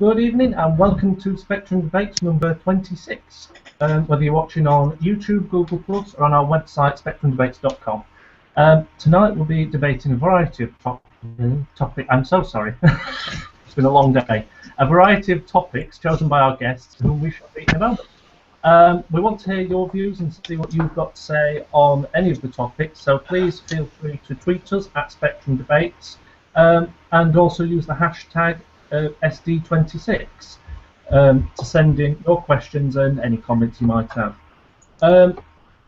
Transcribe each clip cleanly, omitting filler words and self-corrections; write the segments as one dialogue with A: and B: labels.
A: Good evening and welcome to Spectrum Debates number 26. Whether you're watching on YouTube, Google Plus, or on our website, spectrumdebates.com. Tonight we'll be debating a variety of topics. I'm so sorry. It's been a long day. A variety of topics chosen by our guests, whom we shall meet in a moment. We want to hear your views and see what you've got to say on any of the topics, so please feel free to tweet us at Spectrum Debates and also use the hashtag SD26 to send in your questions and any comments you might have.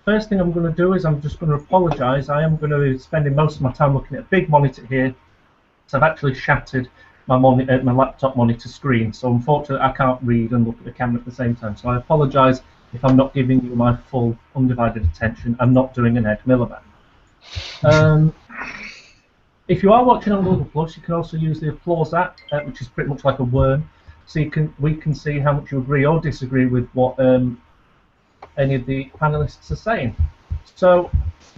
A: First thing I'm going to do is I'm just going to apologise. I am going to be spending most of my time looking at a big monitor here, so I've actually shattered my laptop monitor screen, so unfortunately I can't read and look at the camera at the same time, so I apologise if I'm not giving you my full undivided attention. I'm not doing an Ed Miliband. If you are watching on Google Plus, you can also use the applause app, which is pretty much like a worm, so we can see how much you agree or disagree with what any of the panelists are saying. So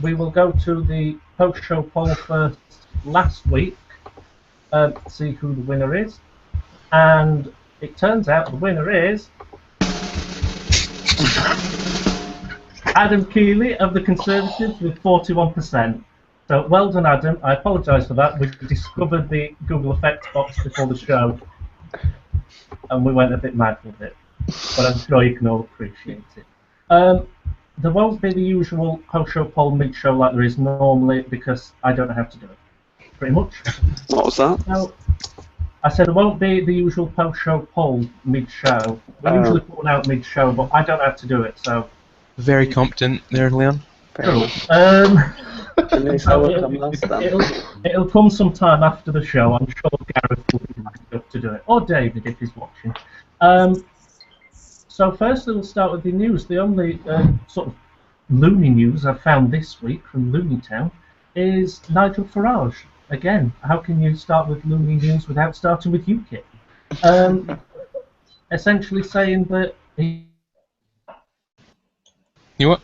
A: we will go to the post-show poll first last week, see who the winner is, and it turns out the winner is Adam Keeley of the Conservatives with 41%. So well done, Adam. I apologise for that. We discovered the Google Effects box before the show, and we went a bit mad with it. But I'm sure you can all appreciate it. There won't be the usual post-show poll mid-show like there is normally because I don't know how to do it. Pretty much.
B: What was that?
A: So, I said there won't be the usual post-show poll mid-show. We usually put one out mid-show, but I don't know how to do it. So
C: very competent there, Leon.
A: cool. It'll come sometime after the show. I'm sure Gareth will be lined up to do it, or David if he's watching. So firstly, we'll start with the news. The only sort of loony news I've found this week from Looney Town is Nigel Farage. Again, how can you start with loony news without starting with UKIP? Essentially saying that he...
C: You what?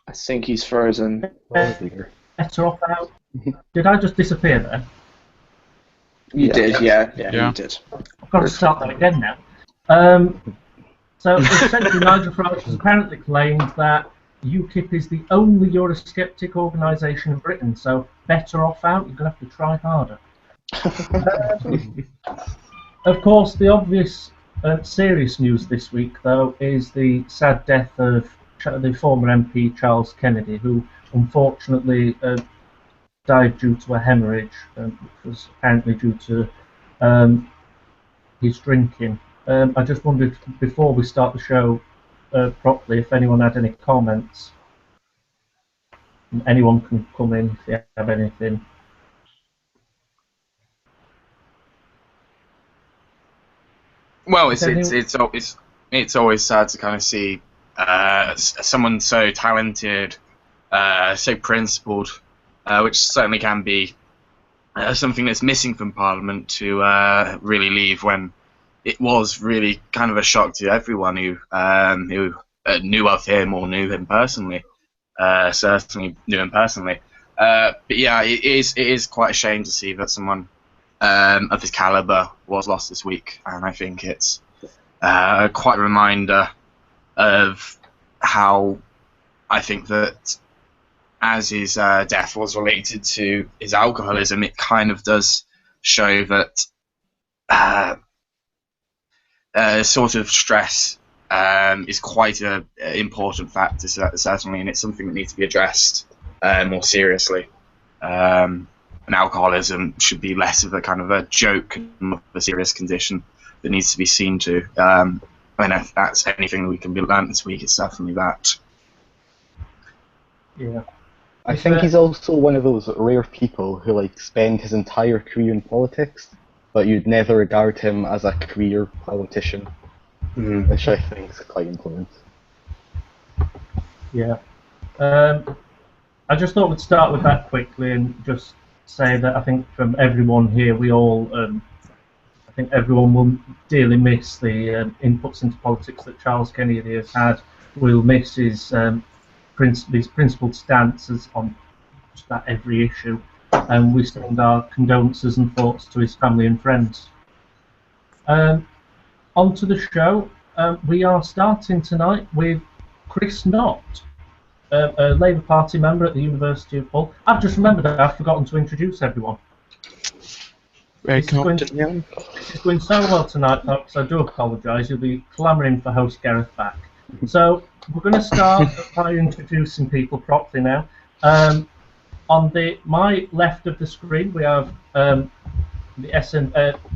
B: I think he's frozen.
A: Better off out. Did I just disappear there?
B: You did, yeah, you did.
A: I've got to start that again now. So essentially Nigel Farage has apparently claimed that UKIP is the only Eurosceptic organisation in Britain, so better off out, you're going to have to try harder. Of course, the obvious serious news this week, though, is the sad death of the former MP Charles Kennedy, who unfortunately died due to a hemorrhage, which was apparently due to his drinking. I just wondered, before we start the show properly, if anyone had any comments. Anyone can come in if you have anything.
D: Well, it's always sad to kind of see someone so talented, so principled, which certainly can be something that's missing from Parliament, to really leave when it was really kind of a shock to everyone who knew of him or knew him personally. Certainly knew him personally. But yeah, it is quite a shame to see that someone of his caliber was lost this week, and I think it's quite a reminder of how I think that as his death was related to his alcoholism, it kind of does show that sort of stress is quite an important factor, certainly, and it's something that needs to be addressed more seriously. And alcoholism should be less of a kind of a joke, more of a serious condition that needs to be seen to. And if that's anything we can be learned this week, it's definitely that.
A: Yeah.
E: I think he's also one of those rare people who spend his entire career in politics, but you'd never regard him as a career politician, which I think is quite important.
A: Yeah. I just thought we'd start with that quickly and just say that I think from everyone here, we all, I think everyone will dearly miss the inputs into politics that Charles Kennedy has had. We'll miss his principled stances on just about every issue, and we send our condolences and thoughts to his family and friends. On to the show. We are starting tonight with Chris Knott, a Labour Party member at the University of Hull. I've just remembered that I've forgotten to introduce everyone.
C: Very
A: This is going-
C: competent, Leon.
A: This is going so well tonight, folks. I do apologise. You'll be clamouring for host Gareth back. So we're going to start by introducing people properly now. On my left of the screen, we have the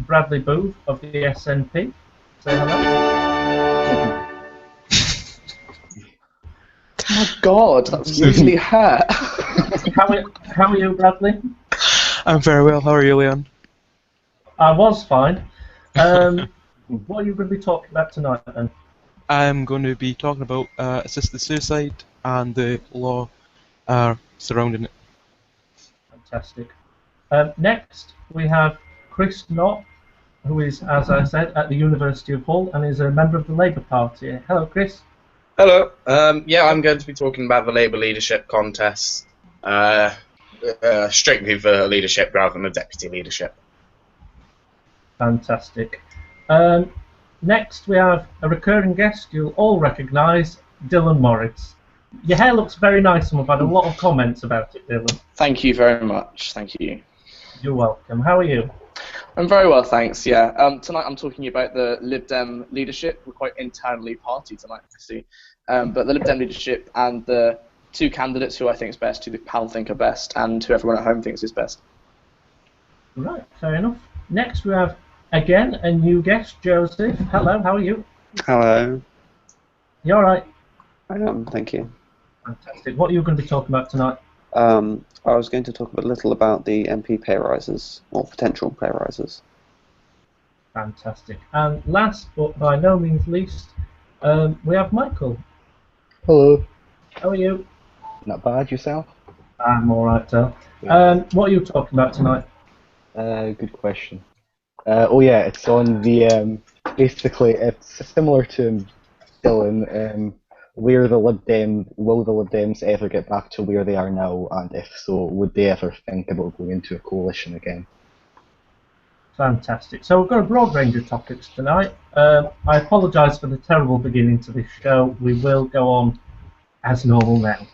A: Bradley Booth of the SNP. Say hello.
B: Oh my God, that's usually her.
A: How are you, Bradley?
C: I'm very well. How are you, Leon?
A: I was fine. What are you going to be talking about tonight, then?
C: I'm going to be talking about assisted suicide and the law surrounding it.
A: Fantastic. Next, we have Chris Knott, who is, as I said, at the University of Hull and is a member of the Labour Party. Hello, Chris.
D: Hello. Yeah, I'm going to be talking about the Labour leadership contest, strictly for leadership rather than the deputy leadership.
A: Fantastic. Next, we have a recurring guest you'll all recognise, Dylan Morris. Your hair looks very nice, and we've had a lot of comments about it, Dylan.
B: Thank you very much. Thank you.
A: You're welcome. How are you?
B: I'm very well, thanks. Yeah. Tonight I'm talking about the Lib Dem leadership. We're quite internally party tonight, I see. But the Lib Dem leadership and the two candidates who I think is best, who the panel think are best, and who everyone at home thinks is best.
A: Right, fair enough. Next, we have, again, a new guest, Joseph. Hello, how are you?
F: Hello.
A: You all right?
F: I am, thank you.
A: Fantastic. What are you going to be talking about tonight?
F: I was going to talk a little about the MP pay rises, or potential pay rises.
A: Fantastic. And last, but by no means least, we have Michael.
E: Hello.
A: How are you?
E: Not bad, yourself?
A: I'm all right, Del. What are you talking about tonight?
E: Good question. Oh yeah, it's on the, basically it's similar to Dylan, where the Lib Dem, will the Lib Dems ever get back to where they are now, and if so, would they ever think about going into a coalition again?
A: Fantastic. So we've got a broad range of topics tonight. I apologise for the terrible beginning to this show. We will go on as normal now.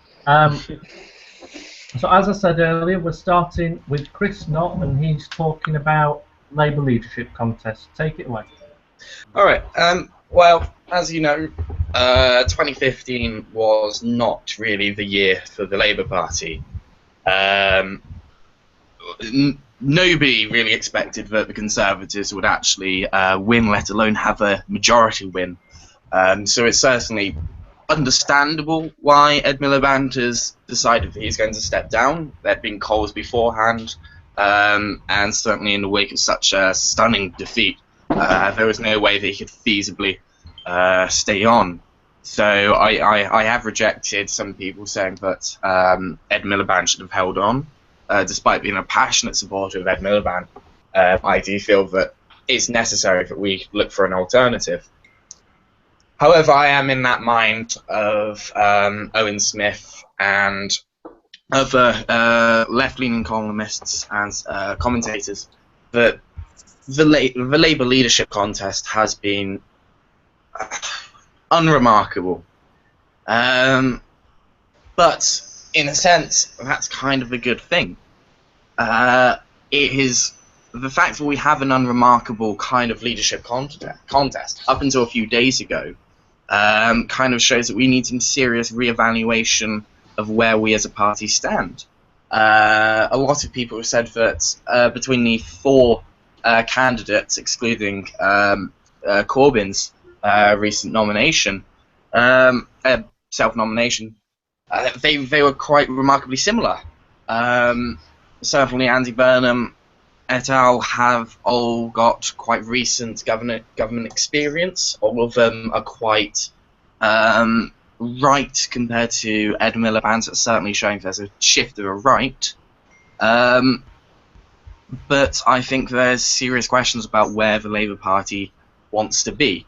A: So as I said earlier, we're starting with Chris Knott, and he's talking about Labour leadership contest. Take it away.
D: All right. Well, as you know, 2015 was not really the year for the Labour Party. Nobody really expected that the Conservatives would actually win, let alone have a majority win. So it's certainly understandable why Ed Miliband has decided that he's going to step down. There'd been calls beforehand, and certainly in the wake of such a stunning defeat, there was no way that he could feasibly stay on. So I have rejected some people saying that Ed Miliband should have held on, despite being a passionate supporter of Ed Miliband. I do feel that it's necessary that we look for an alternative. However, I am in that mind of Owen Smith and other left-leaning columnists and commentators that the Labour leadership contest has been unremarkable. But in a sense, that's kind of a good thing. It is the fact that we have an unremarkable kind of leadership contest up until a few days ago kind of shows that we need some serious reevaluation of where we as a party stand. A lot of people have said that between the four candidates, excluding Corbyn's recent nomination, self-nomination, they were quite remarkably similar. Certainly Andy Burnham et al. Have all got quite recent government experience. All of them are quite right compared to Ed Miliband. So it's certainly showing there's a shift to the right. But I think there's serious questions about where the Labour Party wants to be.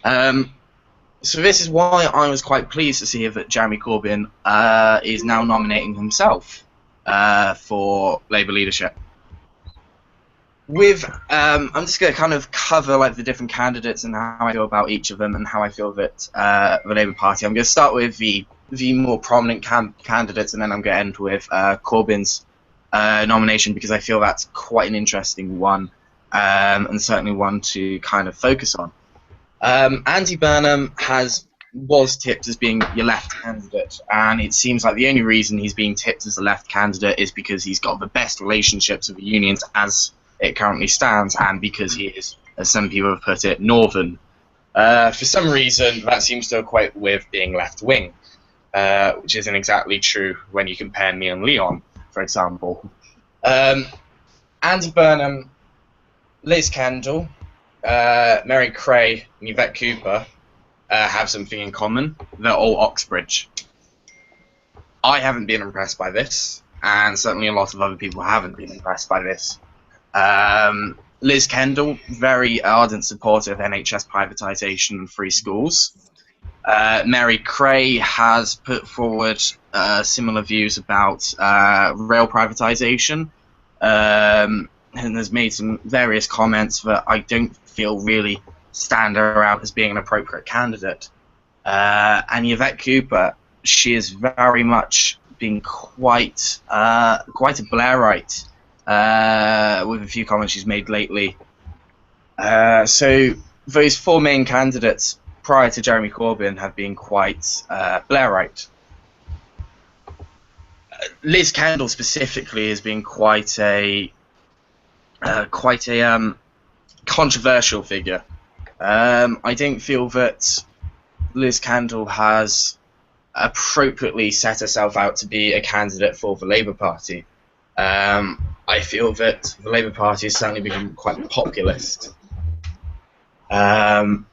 D: So this is why I was quite pleased to see that Jeremy Corbyn is now nominating himself for Labour leadership. I'm just going to kind of cover like the different candidates and how I feel about each of them and how I feel that the Labour Party. I'm going to start with the more prominent candidates, and then I'm going to end with Corbyn's nomination, because I feel that's quite an interesting one, and certainly one to kind of focus on. Andy Burnham was tipped as being your left candidate, and it seems like the only reason he's being tipped as the left candidate is because he's got the best relationships with the unions as it currently stands, and because he is, as some people have put it, northern. For some reason, that seems to equate with being left-wing, which isn't exactly true when you compare me and Leon, for example. Andy Burnham, Liz Kendall, Mary Cray, and Yvette Cooper have something in common. They're all Oxbridge. I haven't been impressed by this, and certainly a lot of other people haven't been impressed by this. Liz Kendall, very ardent supporter of NHS privatisation and free schools. Mary Cray has put forward similar views about rail privatisation, and has made some various comments that I don't feel really stand her out as being an appropriate candidate. And Yvette Cooper, she has very much been quite a Blairite, with a few comments she's made lately. So those four main candidates prior to Jeremy Corbyn have been quite Blairite. Liz Kendall specifically has been quite a controversial figure. I don't feel that Liz Kendall has appropriately set herself out to be a candidate for the Labour Party. I feel that the Labour Party has certainly become quite populist. And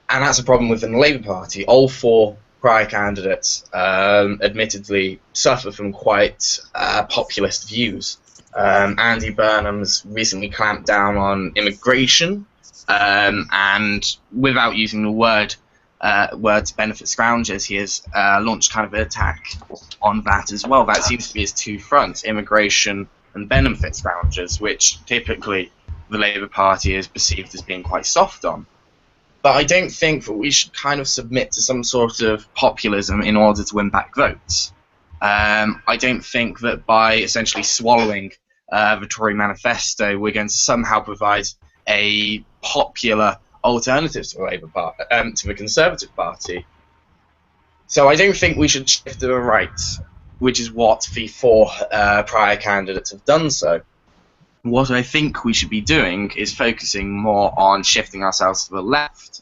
D: that's a problem within the Labour Party. All four prior candidates admittedly suffer from quite populist views. Andy Burnham's recently clamped down on immigration, and without using the word to benefit scroungers, he has launched kind of an attack on that as well. That seems to be his two fronts, immigration and benefit scroungers, which typically the Labour Party is perceived as being quite soft on. But I don't think that we should kind of submit to some sort of populism in order to win back votes. I don't think that by essentially swallowing the Tory manifesto, we're going to somehow provide a popular alternative to the Labour Party, to the Conservative Party. So I don't think we should shift to the right, which is what the four prior candidates have done so. What I think we should be doing is focusing more on shifting ourselves to the left.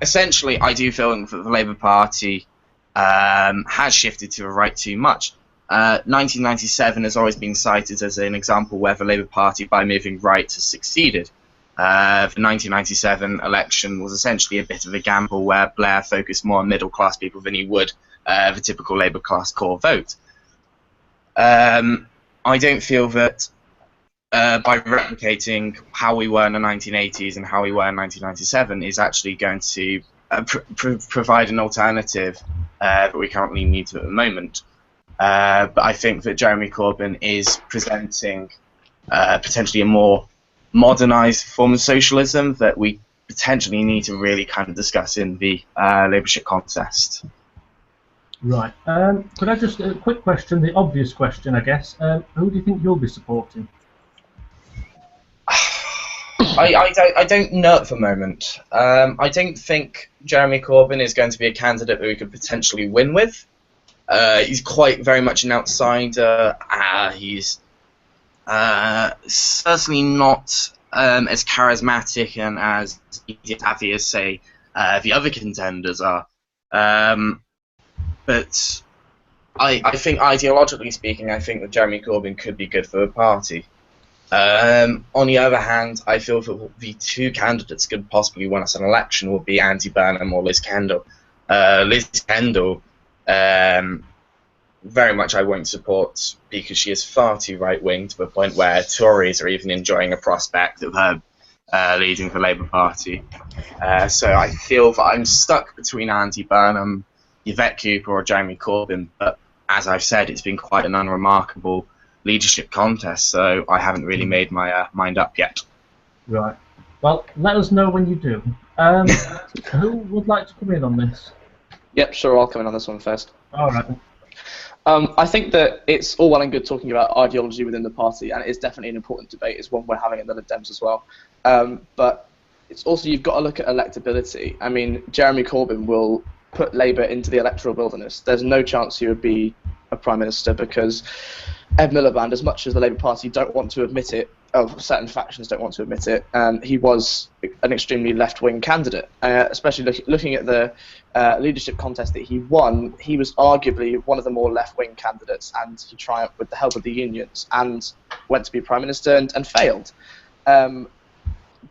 D: Essentially, I do feel that the Labour Party has shifted to the right too much. 1997 has always been cited as an example where the Labour Party, by moving right, has succeeded. The 1997 election was essentially a bit of a gamble where Blair focused more on middle-class people than he would the typical Labour class core vote. I don't feel that by replicating how we were in the 1980s and how we were in 1997 is actually going to provide an alternative that we currently need at the moment. But I think that Jeremy Corbyn is presenting potentially a more modernised form of socialism that we potentially need to really kind of discuss in the Labourship contest.
A: Right. Could I just a quick question, the obvious question, I guess. Who do you think you'll be supporting?
B: I don't know at the moment. I don't think Jeremy Corbyn is going to be a candidate that we could potentially win with. He's quite very much an outsider. He's certainly not as charismatic and as easy as, say, the other contenders are. But I think, ideologically speaking, I think that Jeremy Corbyn could be good for the party. On the other hand, I feel that the two candidates could possibly win us an election would be Andy Burnham or Liz Kendall. Liz Kendall, very much I won't support because she is far too right-wing to the point where Tories are even enjoying a prospect of her leading the Labour Party. So I feel that I'm stuck between Andy Burnham, Yvette Cooper or Jeremy Corbyn, but as I've said, it's been quite an unremarkable
D: leadership contest, so I haven't really made my mind up yet.
A: Right. Well, let us know when you do. Who would like to come in on this?
B: Yep, sure, I'll come in on this one first.
A: All right.
B: I think that it's all well and good talking about ideology within the party, and it is definitely an important debate. It's one we're having in the Lib Dems as well. But it's also, you've got to look at electability. I mean, Jeremy Corbyn will put Labour into the electoral wilderness. There's no chance he would be a Prime Minister because Ed Miliband, as much as the Labour Party don't want to admit it, certain factions don't want to admit it, he was an extremely left-wing candidate. Especially looking at the leadership contest that he won, he was arguably one of the more left-wing candidates, and he triumphed with the help of the unions and went to be Prime Minister and failed.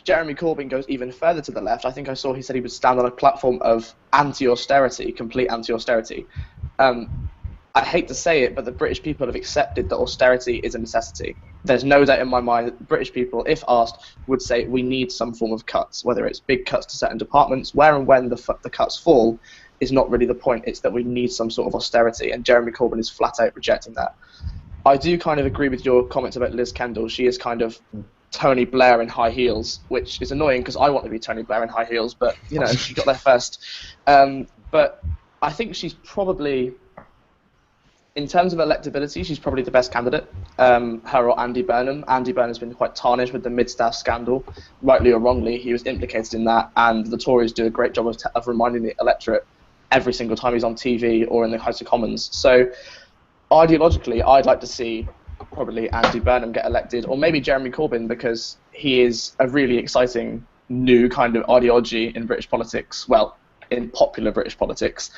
B: Jeremy Corbyn goes even further to the left. I think I saw he said he would stand on a platform of anti-austerity, complete anti-austerity. I hate to say it, but the British people have accepted that austerity is a necessity. There's no doubt in my mind that the British people, if asked, would say we need some form of cuts, whether it's big cuts to certain departments. Where and when the cuts fall is not really the point. It's that we need some sort of austerity, and Jeremy Corbyn is flat out rejecting that. I do kind of agree with your comments about Liz Kendall. She is kind of Tony Blair in high heels, which is annoying because I want to be Tony Blair in high heels, but, you know, she got there first. But I think she's probably, in terms of electability, she's probably the best candidate, her or Andy Burnham. Andy Burnham's been quite tarnished with the Mid-Staff scandal, rightly or wrongly. He was implicated in that, and the Tories do a great job of reminding the electorate every single time he's on TV or in the House of Commons. So, ideologically, I'd like to see probably Andy Burnham get elected, or maybe Jeremy Corbyn, because he is a really exciting new kind of ideology in British politics. Well, in popular British politics,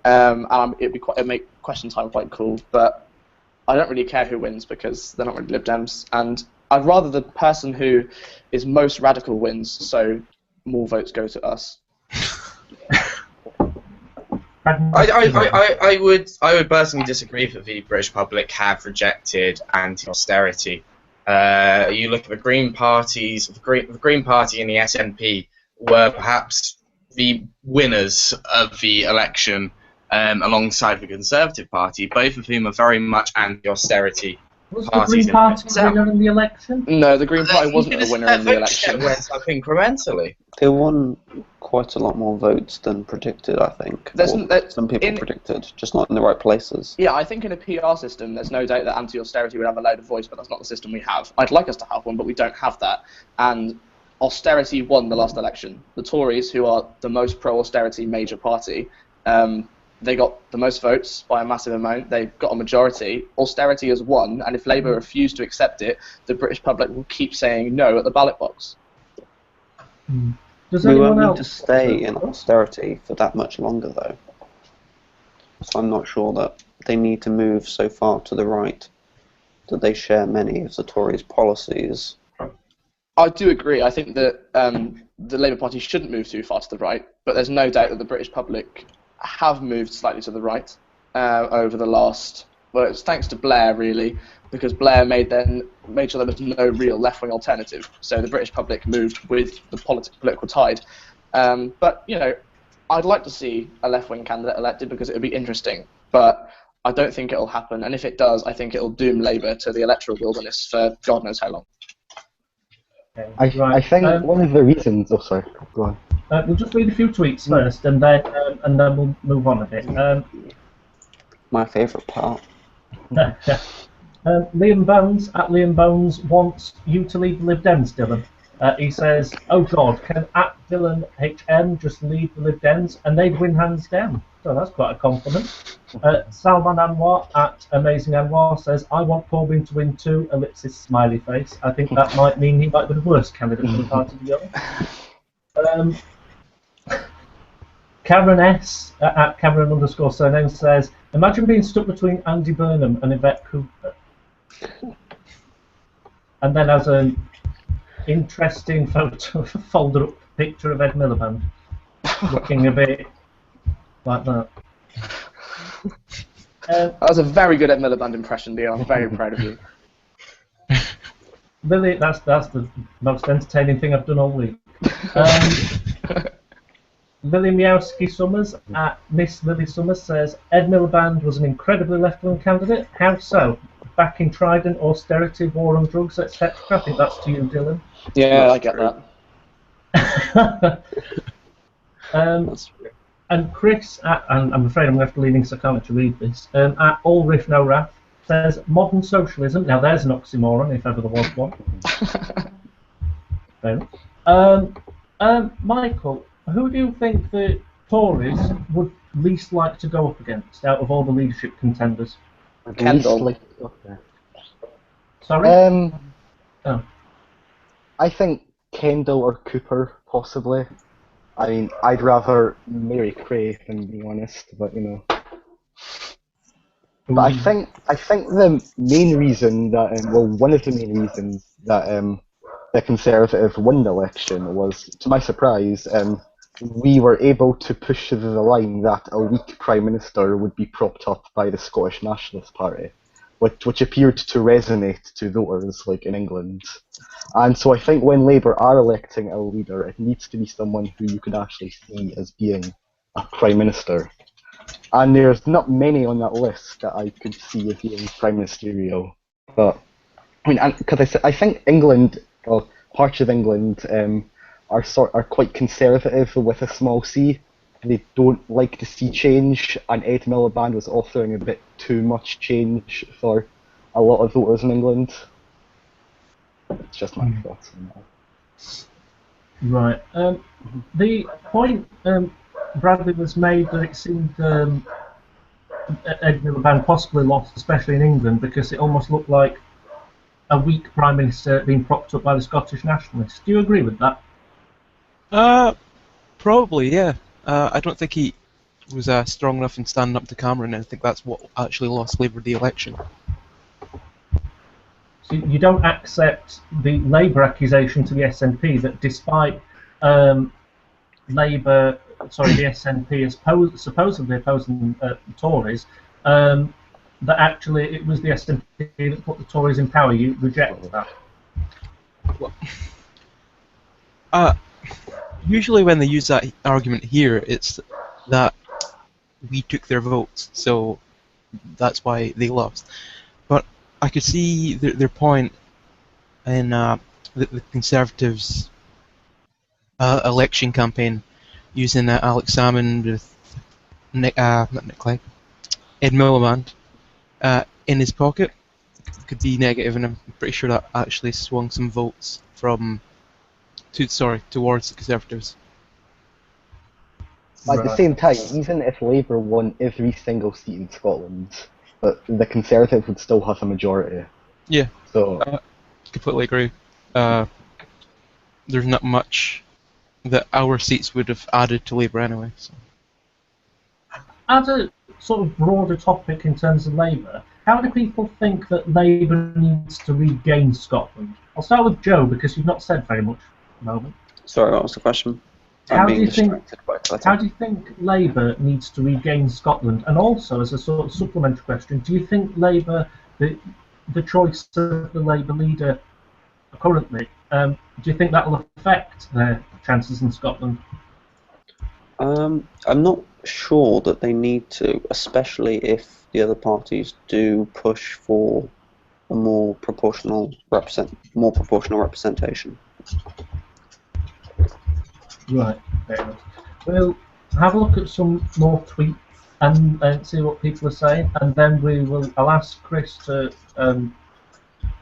B: it'd make question time quite cool. But I don't really care who wins because they're not really Lib Dems, and I'd rather the person who is most radical wins, so more votes go to us.
D: I would personally disagree that the British public have rejected anti-austerity. You look at the Green parties, the Green Party and the SNP were perhaps the winners of the election alongside the Conservative Party, both of whom are very much anti-austerity
A: Was
D: parties.
A: the Green Party winner in the election?
B: No, the Green Party wasn't a winner in the election.
D: Went up incrementally.
F: They won quite a lot more votes than predicted, I think. Some people predicted, just not in the right places.
B: Yeah, I think in a PR system, there's no doubt that anti-austerity would have a louder voice, but that's not the system we have. I'd like us to have one, but we don't have that. And austerity won the last election. The Tories, who are the most pro-austerity major party, they got the most votes by a massive amount. They got a majority. Austerity has won, and if Labour refuse to accept it, the British public will keep saying no at the ballot box.
A: Does
F: We
A: anyone
F: won't need
A: else
F: to stay in austerity for that much longer, though. So I'm not sure that they need to move so far to the right that they share many of the Tories' policies.
B: I do agree. I think that the Labour Party shouldn't move too far to the right, but there's no doubt that the British public have moved slightly to the right over the last... Well, it's thanks to Blair, really, because Blair made sure there was no real left-wing alternative. So the British public moved with the political tide. But, you know, I'd like to see a left-wing candidate elected because it would be interesting. But I don't think it'll happen. And if it does, I think it'll doom Labour to the electoral wilderness for God knows how long.
E: I think one of the reasons... Oh, sorry. Go on.
A: We'll just read a few tweets first, and then we'll move on a bit.
F: My favourite part.
A: Liam Bones, at Liam Bones, wants you to lead the Lib Dems, Dylan. He says, oh God, can at Dylan HM just lead the Lib Dems and they'd win hands down? So that's quite a compliment. Salman Anwar at Amazing Anwar says, I want Corbyn to win too, ellipsis smiley face. I think that might mean he might be the worst candidate for the party to be honest. Cameron S at Cameron_surname says, imagine being stuck between Andy Burnham and Yvette Cooper. And then as an interesting photo, folded up picture of Ed Miliband, looking a bit like that.
B: That was a very good Ed Miliband impression, Leon. I'm very proud of you.
A: Lily, that's the most entertaining thing I've done all week. Lily Miowski Summers at Miss Lily Summers says, Ed Miliband was an incredibly left-wing candidate. How so? backing Trident, austerity, war on drugs, etc.? I think that's to you, Dylan.
B: Yeah, I get that.
F: That's true.
A: And Chris, and I'm afraid I'm going to have to lean in because I can't actually read this, at All Riff No Wrath, says modern socialism. Now there's an oxymoron, if ever there was one. Fair enough. Michael, who do you think the Tories would least like to go up against out of all the leadership contenders?
B: Kendall.
E: Okay.
A: Sorry? Oh.
E: I think Kendall or Cooper, possibly. I mean, I'd rather Mary Cray, if I'm being honest, but you know. But I think the main reason that, one of the main reasons that the Conservatives won the election was, to my surprise, we were able to push to the line that a weak Prime Minister would be propped up by the Scottish Nationalist Party, which appeared to resonate to voters, like in England. And so I think when Labour are electing a leader, it needs to be someone who you could actually see as being a Prime Minister. And there's not many on that list that I could see as being Prime Ministerial. But, I mean, because I think England, well, parts of England, are quite conservative with a small c. They don't like to see change, and Ed Miliband was offering a bit too much change for a lot of voters in England. It's just my thoughts on that.
A: Right. The point Bradley was made that it seemed Ed Miliband possibly lost, especially in England, because it almost looked like a weak Prime Minister being propped up by the Scottish Nationalists. Do you agree with that?
C: Probably, yeah. I don't think he was strong enough in standing up to Cameron, and I think that's what actually lost Labour the election.
A: So you don't accept the Labour accusation to the SNP that despite the SNP is supposedly opposing the Tories, that actually it was the SNP that put the Tories in power. You reject that?
C: Usually when they use that argument here, it's that we took their votes, so that's why they lost. But I could see their point in the Conservatives' election campaign using Alex Salmond with not Nick Clegg, Ed Miliband in his pocket. It could be negative, and I'm pretty sure that actually swung some votes towards the Conservatives.
E: At the same time, even if Labour won every single seat in Scotland, but the Conservatives would still have a majority.
C: Yeah.
E: So
C: completely agree. There's not much that our seats would have added to Labour anyway. So.
A: As a sort of broader topic in terms of Labour, how do people think that Labour needs to regain Scotland? I'll start with Joe, because you've not said very much at the moment.
F: Sorry, what was the question?
A: How do you think Labour needs to regain Scotland? And also, as a sort of supplementary question, do you think Labour, the choice of the Labour leader currently, do you think that will affect their chances in Scotland?
F: I'm not sure that they need to, especially if the other parties do push for a more proportional representation.
A: Right, fair enough. We'll have a look at some more tweets and see what people are saying, and then I'll ask Chris to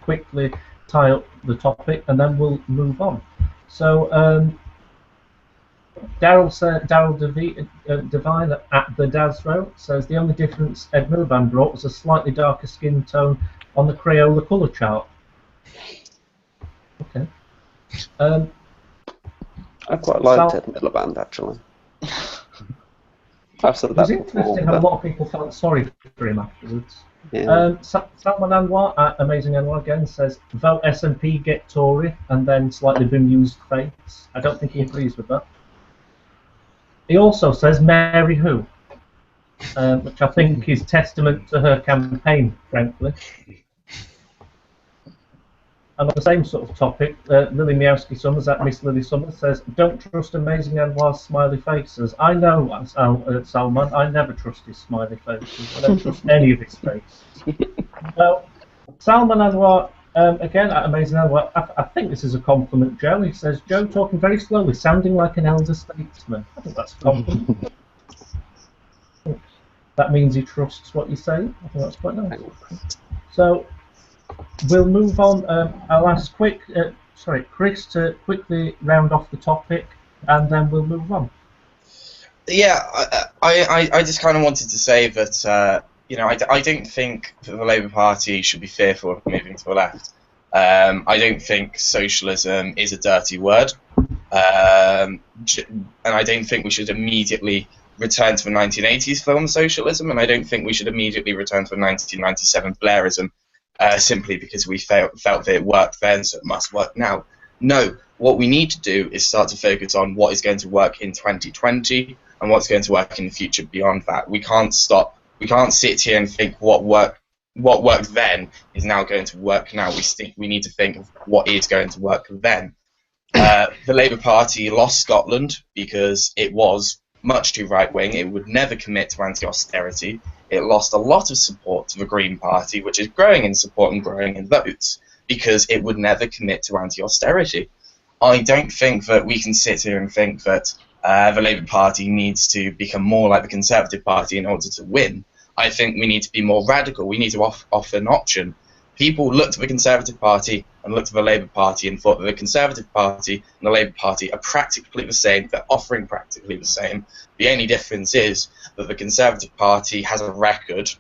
A: quickly tie up the topic, and then we'll move on. So Daryl Devine at the Dazro says the only difference Ed Miliband brought was a slightly darker skin tone on the Crayola colour chart. Okay.
F: I quite liked Ed Miliband, actually. I've said that
A: before. It was interesting how a lot of people felt sorry for him afterwards.
F: Yeah.
A: Salman Anwar at Amazing Anwar again says, vote SNP, get Tory, and then slightly bemused face. I don't think he agrees with that. He also says, Mary who? Which I think is testament to her campaign, frankly. And on the same sort of topic, Lily Miowski Summers at Miss Lily Summers says, don't trust Amazing Anwar's smiley faces. I know, Salman, I never trust his smiley faces. I don't trust any of his faces. Well, Salman Anwar, again, at Amazing Anwar, I think this is a compliment, Joe. He says, Joe talking very slowly, sounding like an elder statesman. I think that's a compliment. That means he trusts what you say. I think that's quite nice. So, we'll move on. I'll ask Chris to quickly round off the topic, and then we'll move on.
D: Yeah, I just kind of wanted to say that, I don't think that the Labour Party should be fearful of moving to the left. I don't think socialism is a dirty word. And I don't think we should immediately return to the 1980s film socialism, and I don't think we should immediately return to the 1997 Blairism simply because we felt that it worked then, so it must work now. No, what we need to do is start to focus on what is going to work in 2020 and what's going to work in the future beyond that. We can't sit here and think what worked then is now going to work now. We need to think of what is going to work then. The Labour Party lost Scotland because it was much too right-wing. It would never commit to anti-austerity. It lost a lot of support to the Green Party, which is growing in support and growing in votes, because it would never commit to anti-austerity. I don't think that we can sit here and think that the Labour Party needs to become more like the Conservative Party in order to win. I think we need to be more radical. We need to offer an option. People looked at the Conservative Party and looked at the Labour Party and thought that the Conservative Party and the Labour Party are practically the same. They're offering practically the same. The only difference is that the Conservative Party has a record,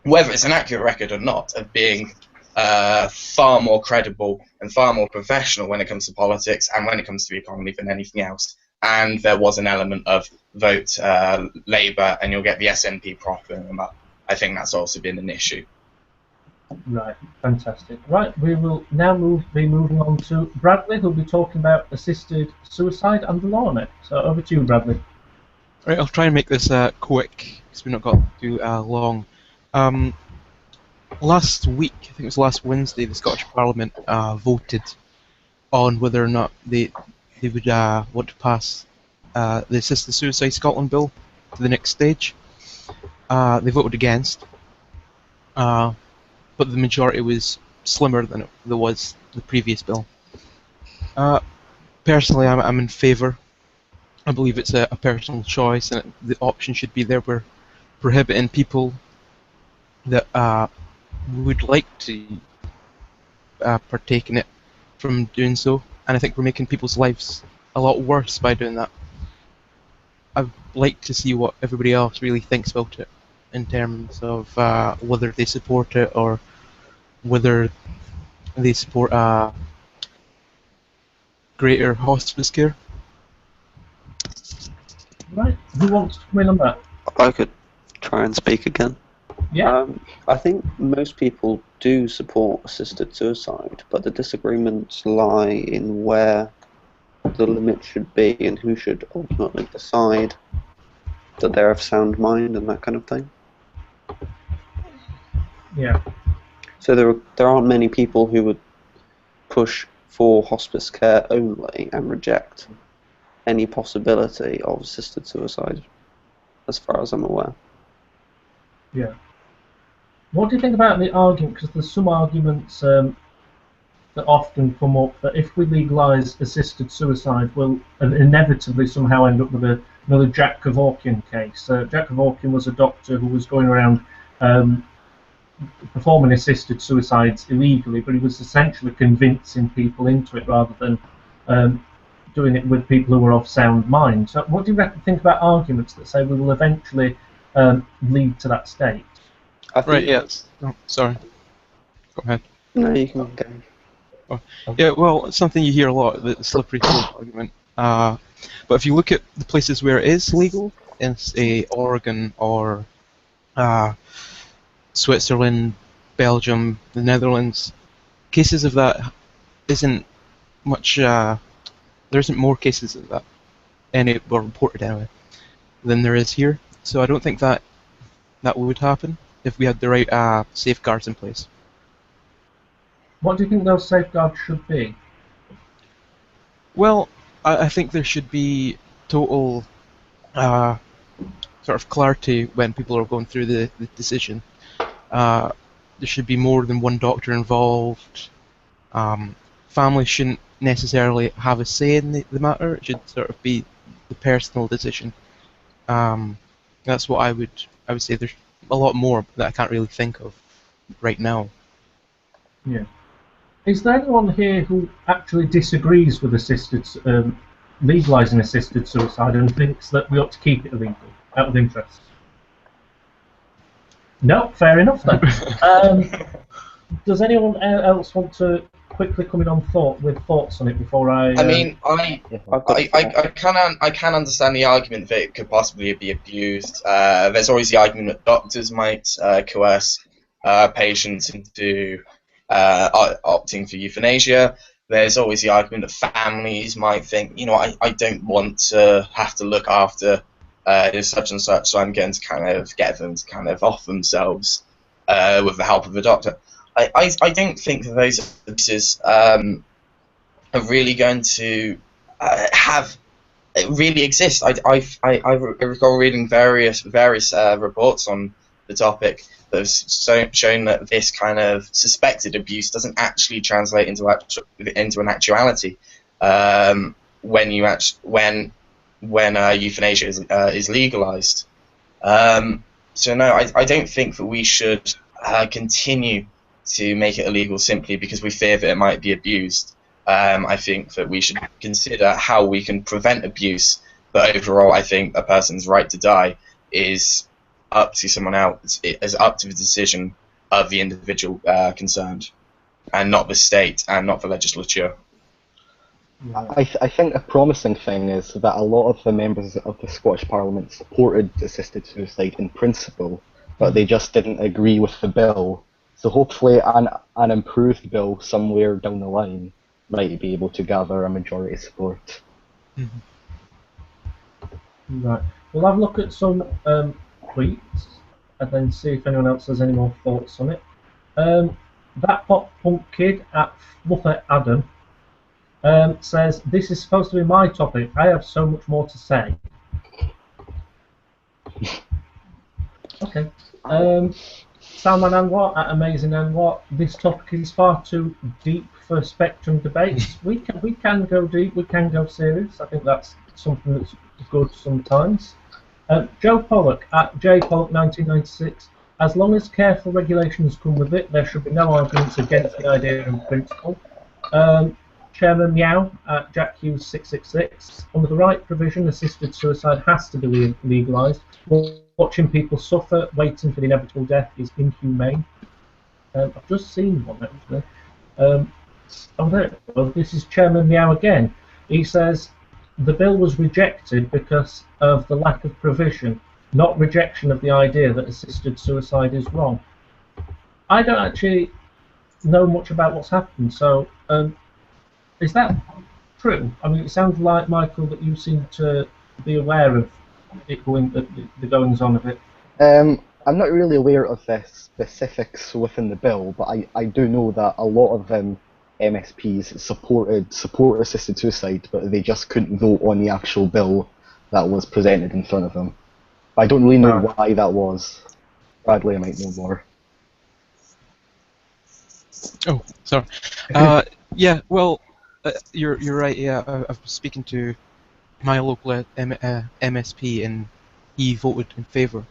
D: whether it's an accurate record or not, of being far more credible and far more professional when it comes to politics and when it comes to the economy than anything else. And there was an element of vote Labour and you'll get the SNP propping them up. I think that's also been an issue.
A: Right, fantastic. Right, we will now be moving on to Bradley, who'll be talking about assisted suicide and the law on it. So over to you, Bradley.
C: Right, I'll try and make this quick, because we've not got too long. Last week, I think it was last Wednesday, the Scottish Parliament voted on whether or not they would want to pass the Assisted Suicide Scotland Bill to the next stage. They voted against, but the majority was slimmer than there was the previous bill. Personally, I'm in favour. I believe it's a personal choice, and the option should be there where prohibiting people that would like to partake in it from doing so. And I think we're making people's lives a lot worse by doing that. I'd like to see what everybody else really thinks about it, in terms of whether they support it or whether they support greater hospice care.
A: Right, who wants to come in on that?
F: I could try and speak again.
A: Yeah.
F: I think most people do support assisted suicide, but the disagreements lie in where the limit should be and who should ultimately decide that they're of sound mind and that kind of thing.
A: Yeah.
F: So there aren't many people who would push for hospice care only and reject any possibility of assisted suicide, as far as I'm aware.
A: Yeah. What do you think about the argument? Because there's some arguments that often come up that if we legalise assisted suicide, we'll inevitably somehow end up with another Jack Kevorkian case. Jack Kevorkian was a doctor who was going around performing assisted suicides illegally, but he was essentially convincing people into it rather than doing it with people who were of sound mind. So what do you think about arguments that say we will eventually lead to that state?
C: Right, yes. Oh, sorry. Go ahead.
F: No, you can go.
C: Oh. Yeah, well, it's something you hear a lot, the slippery slope argument. But if you look at the places where it is legal, in, say, Oregon or Switzerland, Belgium, the Netherlands, cases of that isn't much, there isn't more cases of that, any were reported anyway, than there is here. So I don't think that would happen if we had the right safeguards in place.
A: What do you think those safeguards should be?
C: Well, I think there should be total sort of clarity when people are going through the decision. there should be more than one doctor involved. Families shouldn't necessarily have a say in the matter. It should sort of be the personal decision. That's what I would say. There's a lot more that I can't really think of right now.
A: Yeah. Is there anyone here who actually disagrees with legalising assisted suicide and thinks that we ought to keep it illegal out of interest? No, fair enough then. Does anyone else want to quickly come in on thoughts on it before I?
D: I mean, I can understand the argument that it could possibly be abused. There's always the argument that doctors might coerce patients into opting for euthanasia. There's always the argument that families might think, you know, I don't want to have to look after such and such, so I'm going to kind of get them to kind of off themselves with the help of a doctor. I don't think that those abuses are really going to really exist. I recall reading various reports on the topic that have shown that this kind of suspected abuse doesn't actually translate into an actuality when euthanasia is legalized. So no, I don't think that we should continue to make it illegal simply because we fear that it might be abused. I think that we should consider how we can prevent abuse, but overall I think a person's right to die is up to someone else. It is up to the decision of the individual concerned, and not the state and not the legislature.
E: I think a promising thing is that a lot of the members of the Scottish Parliament supported assisted suicide in principle, but they just didn't agree with the bill. So hopefully an improved bill somewhere down the line might be able to gather a majority support.
A: Right. We'll have a look at some tweets and then see if anyone else has any more thoughts on it. That Pop Punk Kid at Fluffy Adam says, "This is supposed to be my topic. I have so much more to say." Okay. Salman Anwar at Amazing Anwar, "This topic is far too deep for Spectrum debates. We can go deep, we can go serious. I think that's something that's good sometimes." Joe Pollock at JPollock1996, "As long as careful regulations come with it, there should be no arguments against the idea in principle." Chairman Meow at Jack Hughes 666, "Under the right provision, assisted suicide has to be legalised. Watching people suffer, waiting for the inevitable death, is inhumane." I've just seen one actually. Oh, there. Well, this is Chairman Meow again. He says, "The bill was rejected because of the lack of provision, not rejection of the idea that assisted suicide is wrong." I don't actually know much about what's happened, so is that true? I mean, it sounds like, Michael, that you seem to be aware of it the goings on of it.
E: I'm not really aware of the specifics within the bill, but I do know that a lot of MSPs support assisted suicide, but they just couldn't vote on the actual bill that was presented in front of them. I don't really know why that was. Bradley might know more.
C: Oh, sorry. Yeah, well, you're right. Yeah, I was speaking to my local MSP, and he voted in favour.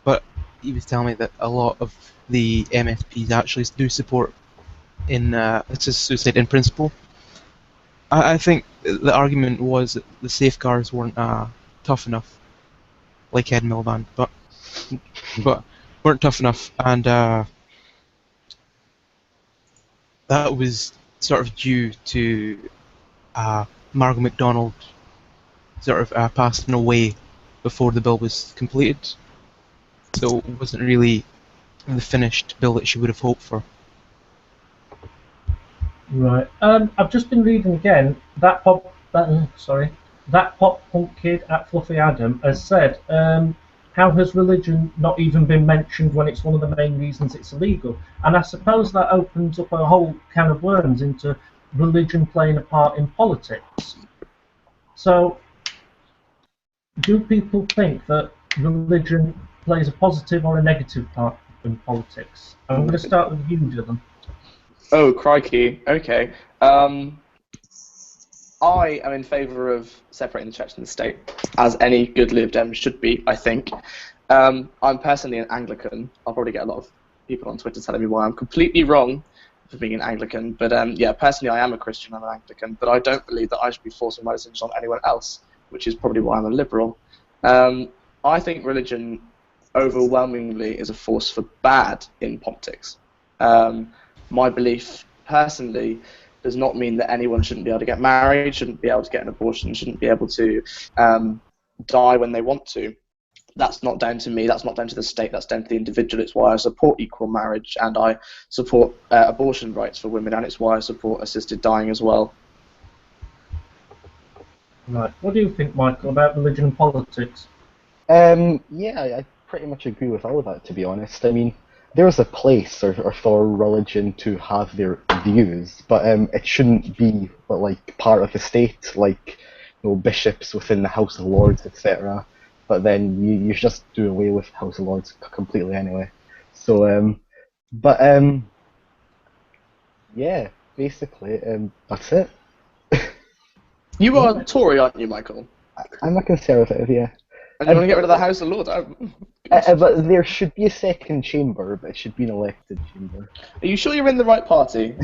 C: But he was telling me that a lot of the MSPs actually do support in assisted suicide in principle. I think the argument was that the safeguards weren't tough enough, like Ed Miliband, but weren't tough enough, and that was sort of due to Margaret MacDonald sort of passing away before the bill was completed, so it wasn't really the finished bill that she would have hoped for.
A: Right. I've just been reading again. That Pop Punk Kid at Fluffy Adam has said, "How has religion not even been mentioned when it's one of the main reasons it's illegal?" And I suppose that opens up a whole can of worms into religion playing a part in politics. So, do people think that religion plays a positive or a negative part in politics. I'm going to start with you, Dylan.
B: Oh, crikey. Okay. I am in favour of separating the church and the state, as any good Lib Dem should be, I think. I'm personally an Anglican. I'll probably get a lot of people on Twitter telling me why I'm completely wrong for being an Anglican. But yeah, personally I am a Christian, I'm an Anglican, but I don't believe that I should be forcing my decisions on anyone else, which is probably why I'm a liberal. I think religion overwhelmingly is a force for bad in politics. My belief, personally, does not mean that anyone shouldn't be able to get married, shouldn't be able to get an abortion, shouldn't be able to die when they want to. That's not down to me, that's not down to the state, that's down to the individual. It's why I support equal marriage, and I support abortion rights for women, and it's why I support assisted dying as well.
A: Right. What do you think, Michael, about religion and politics?
E: Yeah, I pretty much agree with all of that, to be honest. I mean, there's a place for religion to have their views, but it shouldn't be like part of the state, like bishops within the House of Lords, etc. But then you just do away with House of Lords completely anyway. So, yeah, basically, that's it.
B: You are a Tory, aren't you, Michael?
E: I'm a conservative, yeah.
B: And you want to get rid of the House of Lords?
E: But there should be a second chamber, but it should be an elected chamber.
B: Are you sure you're in the right party?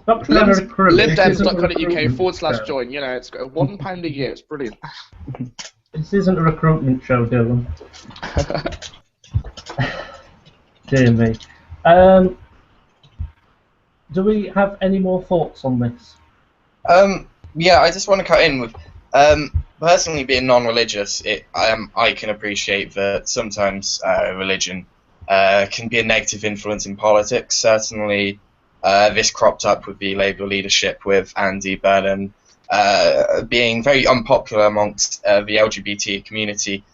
A: Stop trying to recruit.
B: libdems.co.uk/join. You know, it's got £1 a year. It's brilliant.
A: This isn't a recruitment show, Dylan. Dear me. Do we have any more thoughts on this?
D: Yeah, I just want to cut in with, personally being non-religious, I can appreciate that sometimes religion can be a negative influence in politics. Certainly, this cropped up with the Labour leadership, with Andy Burnham being very unpopular amongst the LGBT community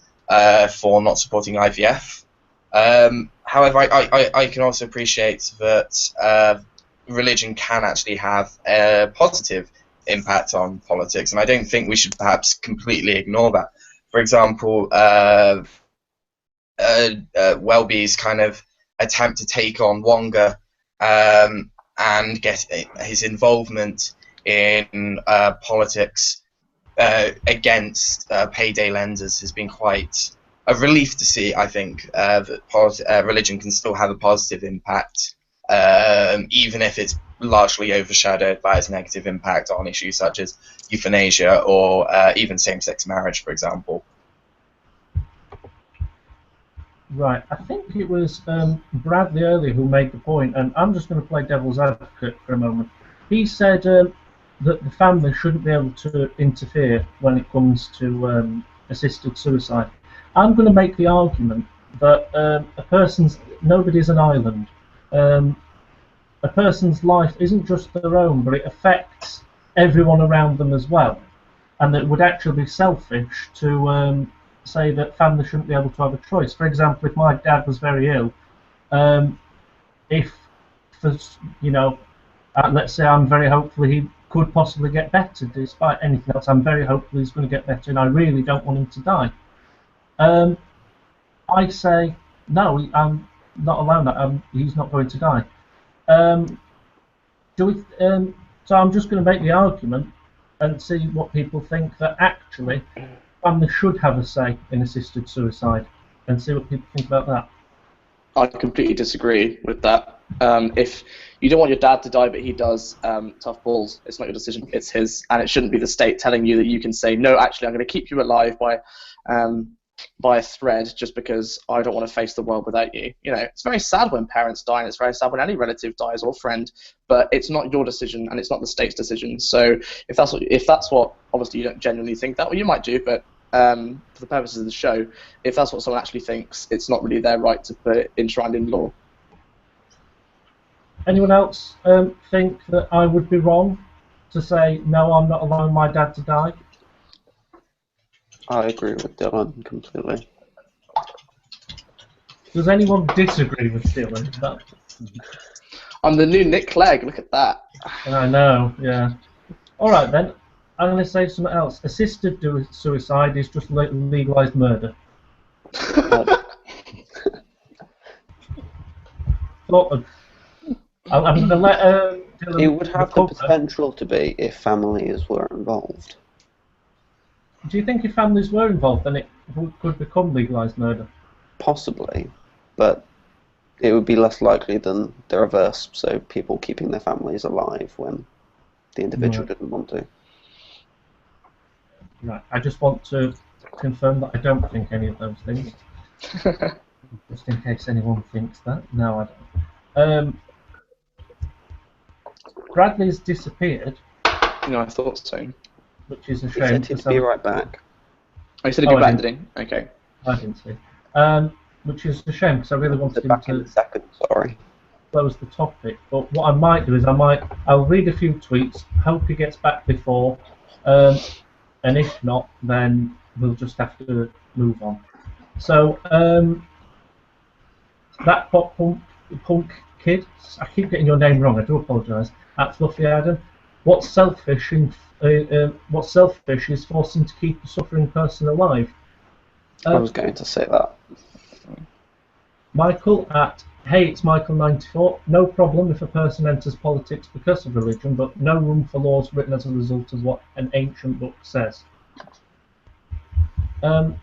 D: for not supporting IVF. However, I can also appreciate that religion can actually have a positive impact on politics, and I don't think we should perhaps completely ignore that. For example, Welby's kind of attempt to take on Wonga and get his involvement in politics against payday lenders has been quite a relief to see. I think that religion can still have a positive impact, even if it's largely overshadowed by its negative impact on issues such as euthanasia or even same-sex marriage, for example.
A: Right, I think it was Bradley earlier who made the point, and I'm just going to play devil's advocate for a moment. He said that the family shouldn't be able to interfere when it comes to assisted suicide. I'm going to make the argument that nobody's an island. A person's life isn't just their own, but it affects everyone around them as well. And that it would actually be selfish to say that family shouldn't be able to have a choice. For example, if my dad was very ill, let's say I'm very hopeful he could possibly get better, despite anything else, I'm very hopeful he's going to get better, and I really don't want him to die. I say, no, I'm not allowing that. He's not going to die. So I'm just going to make the argument and see what people think, that actually family should have a say in assisted suicide, and see what people think about that.
B: I completely disagree with that. If you don't want your dad to die, but he does, tough balls. It's not your decision, it's his, and it shouldn't be the state telling you that you can say, no, actually, I'm going to keep you alive by a thread just because I don't want to face the world without you. You know, it's very sad when parents die, and it's very sad when any relative dies or friend, but it's not your decision and it's not the state's decision. So if that's what obviously you don't genuinely think that, well, you might do, but for the purposes of the show, if that's what someone actually thinks, it's not really their right to put it enshrined in law.
A: Anyone else think that I would be wrong to say, no, I'm not allowing my dad to die?
F: I agree with Dylan completely.
A: Does anyone disagree with Dylan?
B: I'm the new Nick Clegg, look at that.
A: I know, yeah. Alright then, I'm going to say something else. Assisted suicide is just legalised murder. thought of. I'm going to let Dylan
F: It would have the
A: recover.
F: potential to be if families were involved.
A: Do you think if families were involved, then it could become legalised murder?
F: Possibly, but it would be less likely than the reverse, so people keeping their families alive when the individual didn't want to.
A: Right. I just want to confirm that I don't think any of those things. Just in case anyone thinks that. No, I don't. Bradley's disappeared,
B: No, I thought so.
A: which is a
F: He
A: shame.
F: said he'd
A: because
F: be
A: I-
F: right back.
B: Oh, you said
A: Oh,
B: he'd be
A: I
B: back, did he? Okay.
A: I didn't see. Which is a shame because I really wanted him
F: Back in
A: to
F: a second, sorry.
A: close the topic. But what I might do is I'll read a few tweets. Hope he gets back before, and if not, then we'll just have to move on. So that punk kid, I keep getting your name wrong. I do apologise. At Fluffy Adam, what's selfish is forcing to keep a suffering person alive.
F: I was going to say that.
A: Michael at Hey, it's Michael94. No problem if a person enters politics because of religion, but no room for laws written as a result of what an ancient book says. That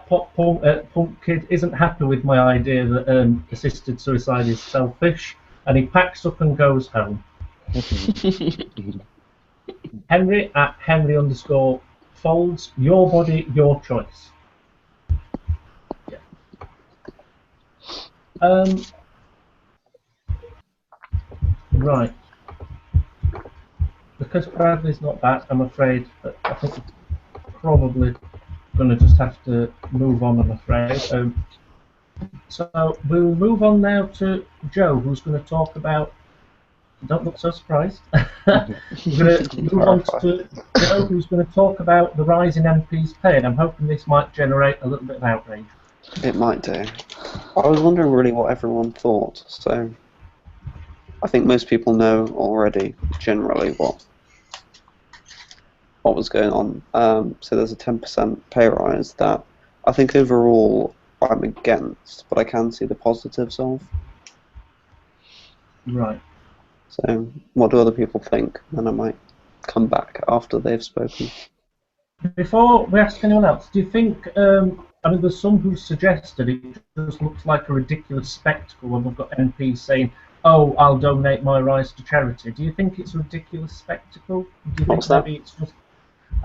A: punk kid isn't happy with my idea that assisted suicide is selfish, and he packs up and goes home. Henry at Henry_folds. Your body, your choice. Right. Because Bradley's not back, I'm afraid that I think we're probably going to just have to move on, I'm afraid. So we'll move on now to Joe, who's going to talk about. Don't look so surprised. We're going to move on to Joe, who's going to talk about the rise in MPs' pay, and I'm hoping this might generate a little bit of outrage.
F: It might do. I was wondering really what everyone thought, so I think most people know already generally what was going on. So there's a 10% pay rise that I think overall I'm against, but I can see the positives of.
A: Right.
F: So what do other people think? And I might come back after they've spoken.
A: Before we ask anyone else, do you think, I mean, there's some who suggested it just looks like a ridiculous spectacle when we've got MPs saying, oh, I'll donate my rise to charity. Do you think it's a ridiculous spectacle? Do you
F: What's
A: think
F: that?
A: maybe it's just...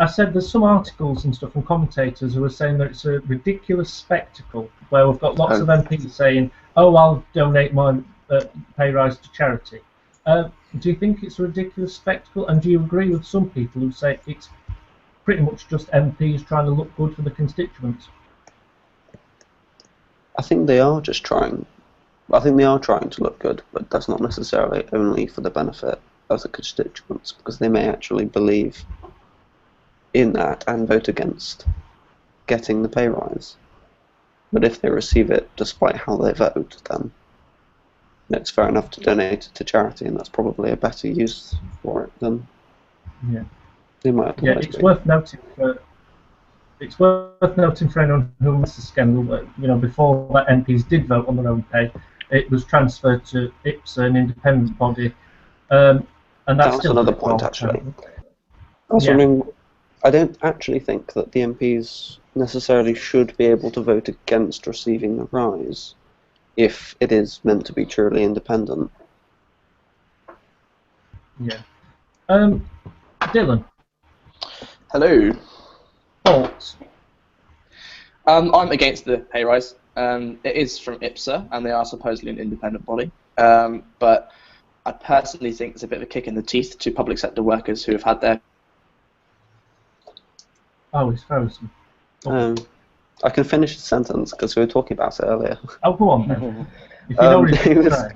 A: I said there's some articles and stuff from commentators who are saying that it's a ridiculous spectacle where we've got lots of MPs saying, oh, I'll donate my pay rise to charity. Do you think it's a ridiculous spectacle? And do you agree with some people who say it's pretty much just MPs trying to look good for the constituents?
F: I think they are just trying. I think they are trying to look good, but that's not necessarily only for the benefit of the constituents, because they may actually believe in that and vote against getting the pay rise. But if they receive it despite how they vote, then it's fair enough to donate it to charity, and that's probably a better use for it than they might.
A: Yeah, it's worth noting for anyone who missed the scandal that, you know, before that MPs did vote on their own pay, it was transferred to IPSA, an independent body, and that's still
F: another point actually. I was wondering, I don't actually think that the MPs necessarily should be able to vote against receiving the rise if it is meant to be truly independent.
A: Yeah. Dylan.
B: Hello.
A: Thoughts?
B: I'm against the pay rise. It is from IPSA, and they are supposedly an independent body. But I personally think it's a bit of a kick in the teeth to public sector workers who have had their...
A: Oh, he's frozen.
F: I can finish the sentence because we were talking about it earlier.
A: Oh, go on then. If you know what he's saying.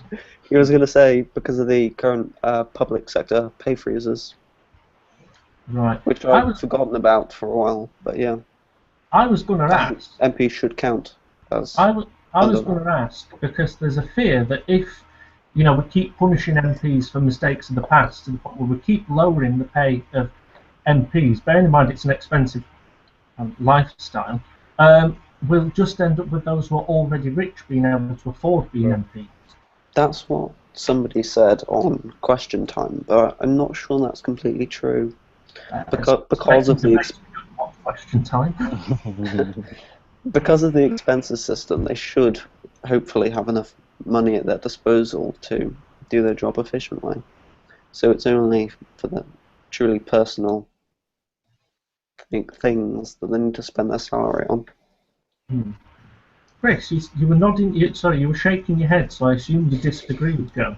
F: He was going to say because of the current public sector pay freezes,
A: Right.
F: which I've forgotten about for a while. But yeah,
A: I was going to ask.
F: MP should count as.
A: I was going to ask because there's a fear that if, you know, we keep punishing MPs for mistakes of the past, to the point where we keep lowering the pay of MPs, bearing in mind it's an expensive lifestyle, we'll just end up with those who are already rich being able to afford being MPs.
F: That's what somebody said on Question Time, but I'm not sure that's completely true. Because of the
A: question time.
F: because of the expenses system, they should hopefully have enough money at their disposal to do their job efficiently. So it's only for the truly personal things that they need to spend their salary on.
A: Chris, you were nodding. You were shaking your head, so I assume you disagree with Joe.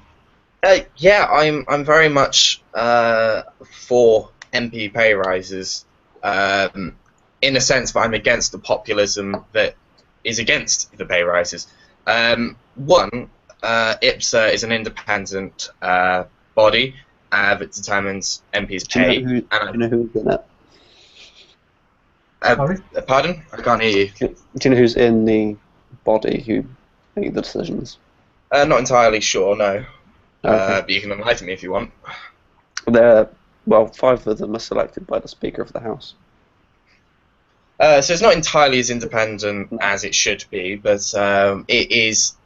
D: Yeah, I'm very much for MP pay rises, in a sense, but I'm against the populism that is against the pay rises. One, IPSA is an independent body that determines MPs' pay.
F: Do you know who's in it?
A: Sorry?
D: Pardon? I can't hear you.
F: Do you know who's in the body who make the decisions?
D: Not entirely sure, no.
F: Okay.
D: But you can enlighten me if you want.
F: Well, 5 of them are selected by the Speaker of the House.
D: So it's not entirely as independent as it should be, but it is.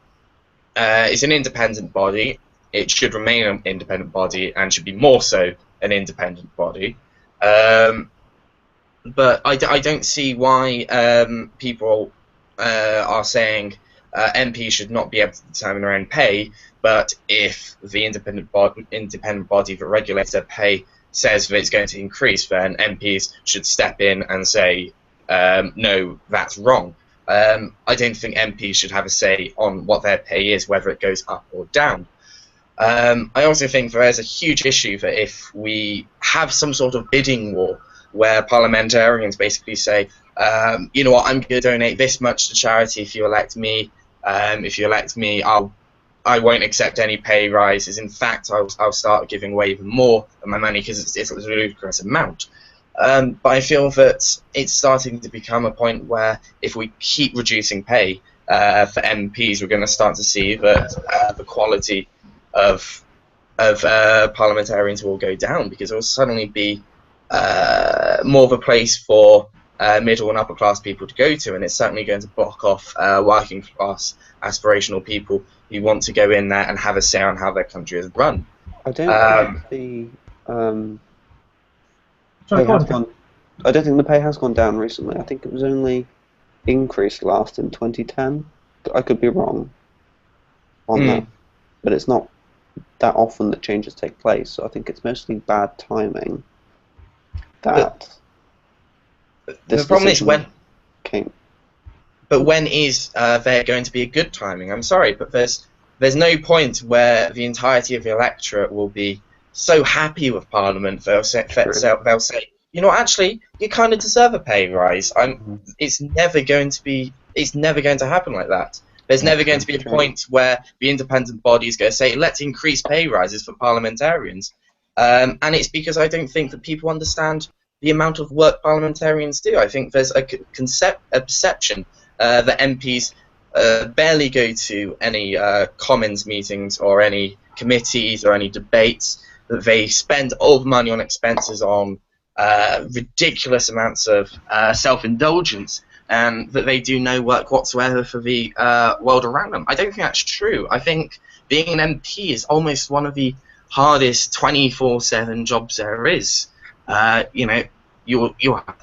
D: It's an independent body. It should remain an independent body and should be more so an independent body. But I don't see why people are saying MPs should not be able to determine their own pay, but if the independent body that regulates their pay says that it's going to increase, then MPs should step in and say, no, that's wrong. I don't think MPs should have a say on what their pay is, whether it goes up or down. I also think there is a huge issue that if we have some sort of bidding war where parliamentarians basically say, you know what, I'm going to donate this much to charity if you elect me. If you elect me, I won't accept any pay rises. In fact, I'll start giving away even more of my money because it's a ludicrous amount. But I feel that it's starting to become a point where if we keep reducing pay for MPs, we're going to start to see that the quality of parliamentarians will go down, because it will suddenly be more of a place for middle and upper class people to go to, and it's certainly going to block off working class aspirational people who want to go in there and have a say on how their country is run.
F: I don't think I don't think the pay has gone down recently. I think it was only increased last in 2010. I could be wrong on that, but it's not that often that changes take place. So I think it's mostly bad timing. That
D: the problem is when.
F: Came.
D: But when is there going to be a good timing? I'm sorry, but there's no point where the entirety of the electorate will be so happy with Parliament they'll say, you know, actually, you kind of deserve a pay rise. It's never going to happen like that. There's never going to be a point where the independent body is going to say, let's increase pay rises for parliamentarians. And it's because I don't think that people understand the amount of work parliamentarians do. I think there's a perception that MPs barely go to any Commons meetings or any committees or any debates, that they spend all the money on expenses on ridiculous amounts of self-indulgence, and that they do no work whatsoever for the world around them. I don't think that's true. I think being an MP is almost one of the hardest 24/7 jobs there is. You know, you'll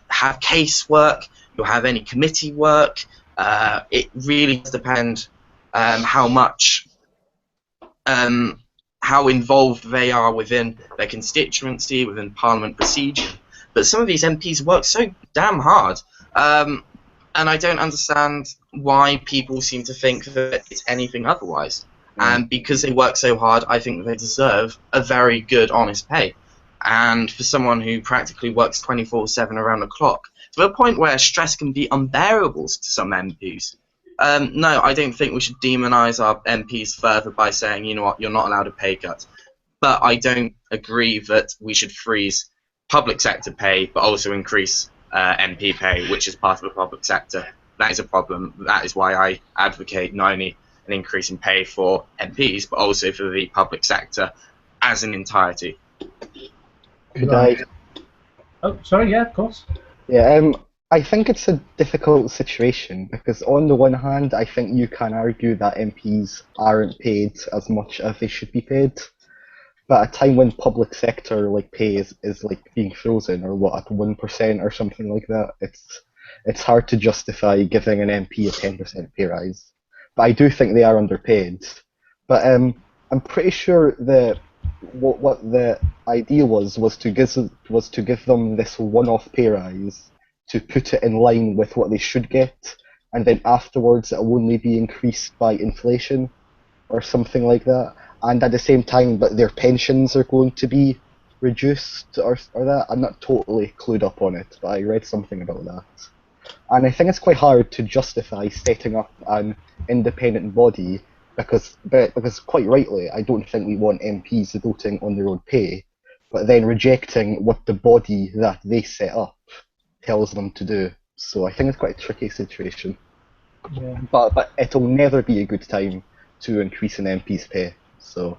D: have casework, you'll have any committee work. It really does depend how involved they are within their constituency, within Parliament procedure. But some of these MPs work so damn hard, and I don't understand why people seem to think that it's anything otherwise. And because they work so hard, I think they deserve a very good, honest pay. And for someone who practically works 24/7 around the clock, to a point where stress can be unbearable to some MPs. No, I don't think we should demonise our MPs further by saying, you know what, you're not allowed a pay cut. But I don't agree that we should freeze public sector pay, but also increase MP pay, which is part of the public sector. That is a problem. That is why I advocate not only an increase in pay for MPs, but also for the public sector as an entirety.
E: Could I?
A: Oh, sorry, yeah, of course.
E: Yeah, I think it's a difficult situation because on the one hand, I think you can argue that MPs aren't paid as much as they should be paid. But at a time when public sector like pay is like being frozen or what at 1% or something like that, it's hard to justify giving an MP a 10% pay rise. But I do think they are underpaid. But I'm pretty sure that what the idea was to give them this one-off pay rise to put it in line with what they should get, and then afterwards it will only be increased by inflation or something like that. And at the same time, but their pensions are going to be reduced or that. I'm not totally clued up on it, but I read something about that. And I think it's quite hard to justify setting up an independent body because quite rightly, I don't think we want MPs voting on their own pay, but then rejecting what the body that they set up tells them to do. So I think it's quite a tricky situation.
A: Yeah.
E: But it'll never be a good time to increase an MP's pay. So.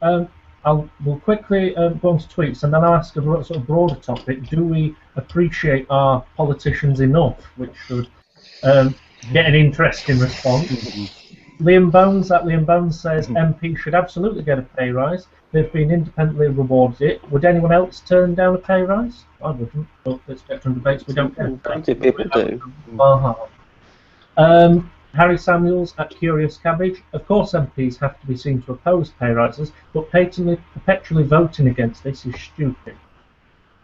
A: We'll quickly go on to tweets, and then I'll ask a sort of broader topic. Do we appreciate our politicians enough? Which should get an interesting response. Liam Bones says MP should absolutely get a pay rise. They've been independently rewarded it. Would anyone else turn down a pay rise? I wouldn't, but at Spectrum Debates we don't get a pay.
F: Plenty of people do.
A: Harry Samuels at Curious Cabbage. Of course MPs have to be seen to oppose pay rises, but perpetually voting against this is stupid.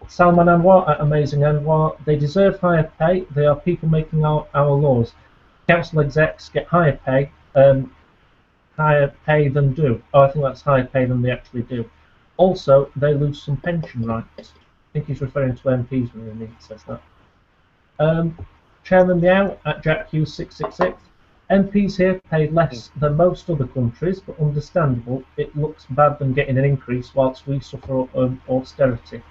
A: Salman Anwar at Amazing Anwar. They deserve higher pay. They are people making our laws. Council execs get higher pay than do. Oh, I think that's higher pay than they actually do. Also, they lose some pension rights. I think he's referring to MPs when he says that. Chairman Meow at Jack Hughes 666. MPs here paid less than most other countries, but understandable. It looks bad them getting an increase whilst we suffer austerity.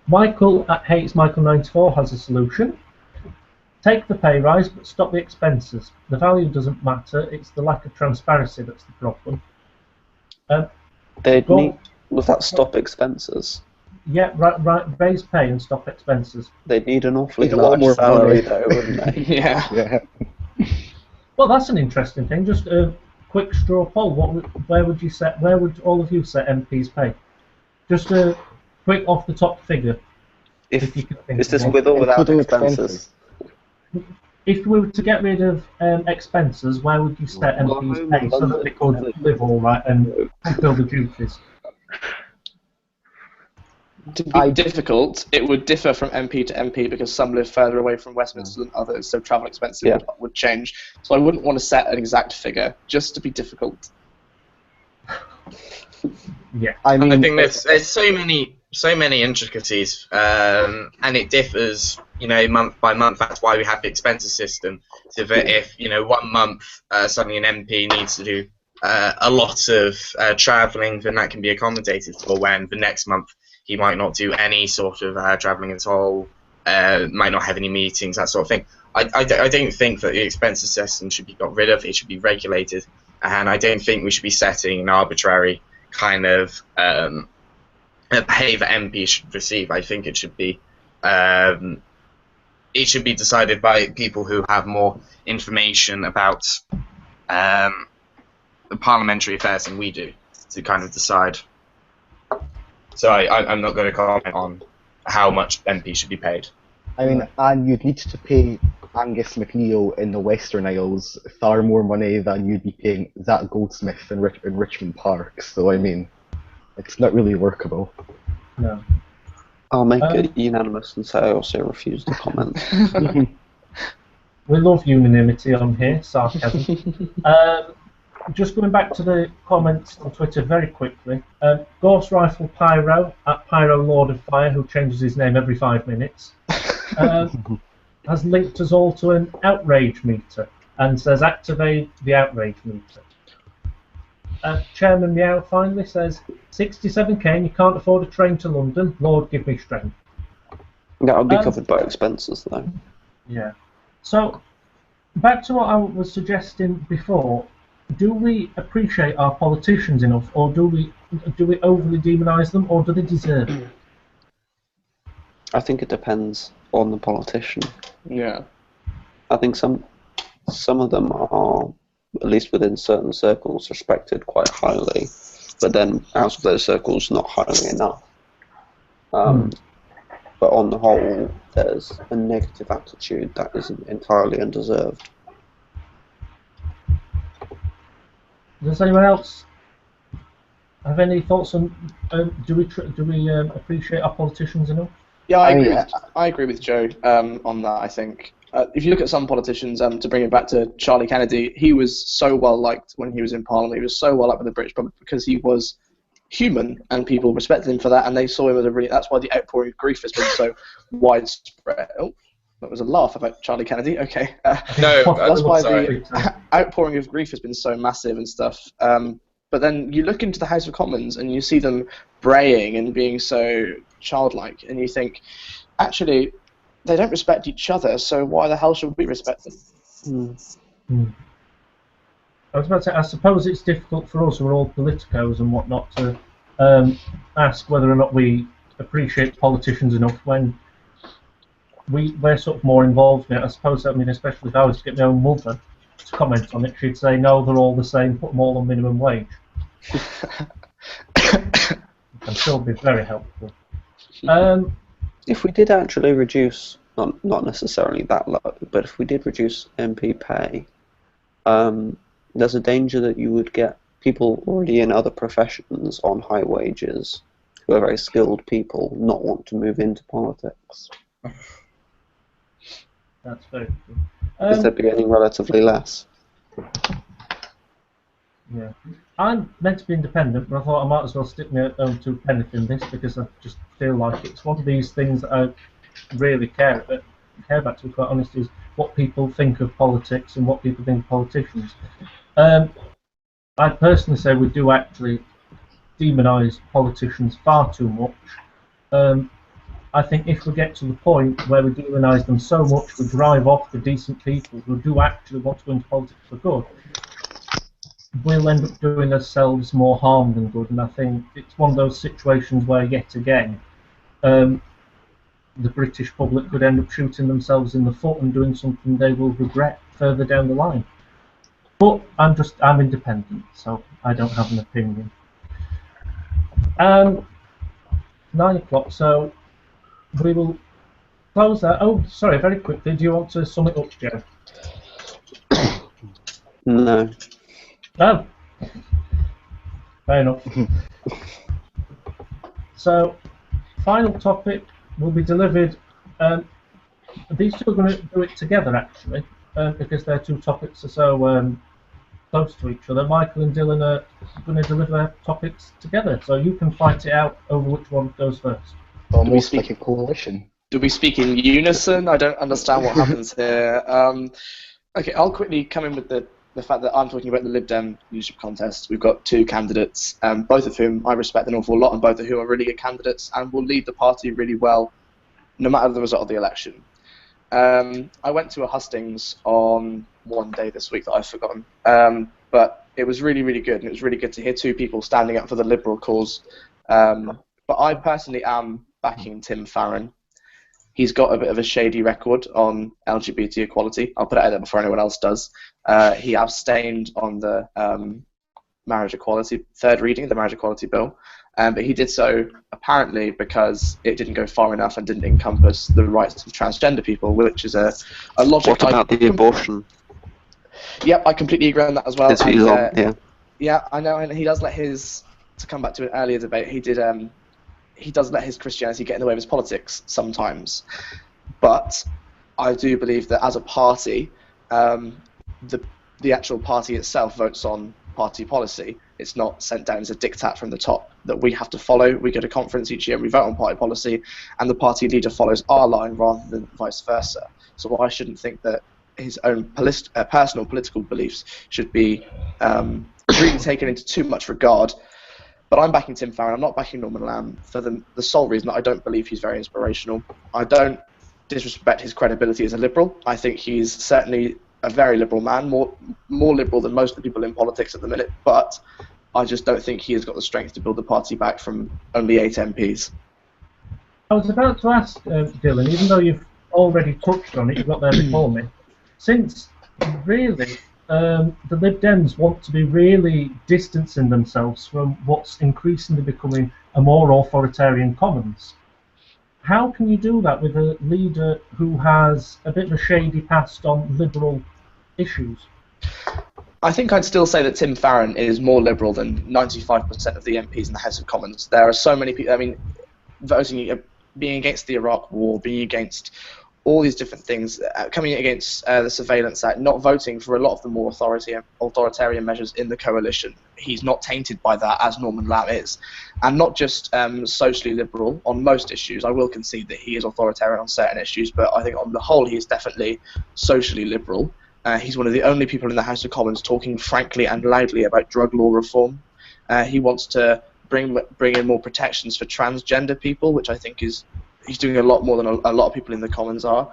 A: Michael at Hates Michael 94 has a solution. Take the pay rise, but stop the expenses. The value doesn't matter. It's the lack of transparency that's the problem.
F: Was that stop expenses?
A: Yeah, right. Raise pay and stop expenses.
F: They'd need an awfully
E: Need a lot
F: large
E: more
F: salary,
E: money.
F: though, wouldn't they?
B: Yeah.
A: Well, that's an interesting thing. Just a quick straw poll. Where would all of you set MPs' pay? Just a quick off the top figure. If you can think
F: Is this
A: of one.
F: with or without
E: Including
F: expenses?
A: If we were to get rid of expenses, where would you set MPs' pay so that they could live all right and fulfil the duties?
B: To be difficult, it would differ from MP to MP because some live further away from Westminster than others, so travel expenses would change. So I wouldn't want to set an exact figure, just to be difficult.
A: Yeah,
D: I think there's so many intricacies, and it differs, month by month. That's why we have the expenses system. So that if 1 month suddenly an MP needs to do a lot of travelling, then that can be accommodated for. When the next month he might not do any sort of travelling at all, might not have any meetings, that sort of thing. I don't think that the expenses system should be got rid of. It should be regulated, and I don't think we should be setting an arbitrary kind of pay that MPs should receive. I think it should be decided by people who have more information about the parliamentary affairs than we do to kind of decide. So I'm not going to comment on how much MPs should be paid.
E: I mean, and you'd need to pay Angus MacNeil in the Western Isles far more money than you'd be paying Zach Goldsmith in Richmond Park. So I mean, it's not really workable.
A: no.
F: I'll make it unanimous and say I also refuse to comment.
A: We love unanimity on here, sarcasm. Just going back to the comments on Twitter very quickly. Ghost Rifle Pyro at Pyro Lord of Fire, who changes his name every 5 minutes, has linked us all to an outrage meter and says activate the outrage meter. Chairman Meow finally says 67k and you can't afford a train to London. Lord, give me strength.
F: That would be covered by expenses, though.
A: Yeah. So back to what I was suggesting before. Do we appreciate our politicians enough, or do we overly demonise them, or do they deserve it?
F: I think it depends on the politician.
B: Yeah.
F: I think some of them are, at least within certain circles, respected quite highly, but then out of those circles, not highly enough. But on the whole, there's a negative attitude that isn't entirely undeserved.
A: Does anyone else have any thoughts on? Do we appreciate our politicians enough?
B: Yeah, I agree with Joe on that. I think if you look at some politicians, to bring it back to Charlie Kennedy, he was so well liked when he was in Parliament. He was so well liked with the British public because he was human, and people respected him for that, and they saw him as a really. That's why the outpouring of grief has been so widespread. Oh, that was a laugh about Charlie Kennedy. Okay,
D: No,
B: that's why
D: sorry.
B: the outpouring of grief has been so massive and stuff. But then you look into the House of Commons and you see them braying and being so childlike, and you think, actually, they don't respect each other, so why the hell should we respect them?
A: I was about to say, I suppose it's difficult for us, we're all politicos and whatnot, to ask whether or not we appreciate politicians enough when we're sort of more involved in it. I suppose, I mean, especially if I was to get my own mother to comment on it, she'd say, no, they're all the same, put them all on minimum wage. And still be very helpful.
F: If we did actually reduce, not necessarily that low, but if we did reduce MP pay, there's a danger that you would get people already in other professions on high wages, who are very skilled people, not want to move into politics.
A: That's very true.
F: Because they'd be getting relatively less.
A: Yeah. I'm meant to be independent, but I thought I might as well stick my own two pennies in this because I just feel like it's one of these things that I really care about, to be quite honest, is what people think of politics and what people think of politicians. I personally say we do actually demonise politicians far too much. I think if we get to the point where we demonise them so much, we drive off the decent people who do actually want to go into politics for good, we'll end up doing ourselves more harm than good. And I think it's one of those situations where, yet again, the British public could end up shooting themselves in the foot and doing something they will regret further down the line. But I'm independent, so I don't have an opinion. 9 o'clock, so we will close that. Oh, sorry, very quickly, do you want to sum it up, Joe?
F: No.
A: No. Fair enough. So, final topic will be delivered. These two are going to do it together, actually, because their two topics are so close to each other. Michael and Dylan are going to deliver their topics together, so you can fight it out over which one goes first.
E: Almost like a coalition.
B: Do we speak in unison? I don't understand what happens here. Okay, I'll quickly come in with the fact that I'm talking about the Lib Dem leadership contest. We've got two candidates, both of whom I respect an awful lot, and both of whom are really good candidates and will lead the party really well, no matter the result of the election. I went to a hustings on one day this week that I've forgotten, but it was really, really good, and it was really good to hear two people standing up for the Liberal cause. But I personally am backing Tim Farron. He's got a bit of a shady record on LGBT equality. I'll put it out there before anyone else does. He abstained on the marriage equality, third reading of the marriage equality bill, but he did so apparently because it didn't go far enough and didn't encompass the rights of transgender people, which is a logic.
F: What about the abortion?
B: Yep, I completely agree on that as well.
F: His views on, yeah.
B: Yeah, I know, and he does let his, to come back to an earlier debate, he does let his Christianity get in the way of his politics sometimes. But I do believe that as a party, the actual party itself votes on party policy. It's not sent down as a diktat from the top that we have to follow. We go to conference each year and we vote on party policy, and the party leader follows our line rather than vice versa. So I shouldn't think that his own personal political beliefs should be really taken into too much regard. But I'm backing Tim Farron. I'm not backing Norman Lamb for the sole reason that I don't believe he's very inspirational. I don't disrespect his credibility as a Liberal. I think he's certainly a very liberal man, more liberal than most of the people in politics at the minute, but I just don't think he has got the strength to build the party back from only 8 MPs.
A: I was about to ask, Dylan, even though you've already touched on it, you got there before me, since really the Lib Dems want to be really distancing themselves from what's increasingly becoming a more authoritarian Commons, how can you do that with a leader who has a bit of a shady past on liberal issues?
B: I think I'd still say that Tim Farron is more liberal than 95% of the MPs in the House of Commons. There are so many people, I mean, voting, being against the Iraq War, being against all these different things, coming against the Surveillance Act, not voting for a lot of the more authoritarian measures in the coalition. He's not tainted by that, as Norman Lamb is. And not just socially liberal on most issues. I will concede that he is authoritarian on certain issues, but I think on the whole he is definitely socially liberal. He's one of the only people in the House of Commons talking frankly and loudly about drug law reform. He wants to bring in more protections for transgender people, which I think he's doing a lot more than a lot of people in the Commons are.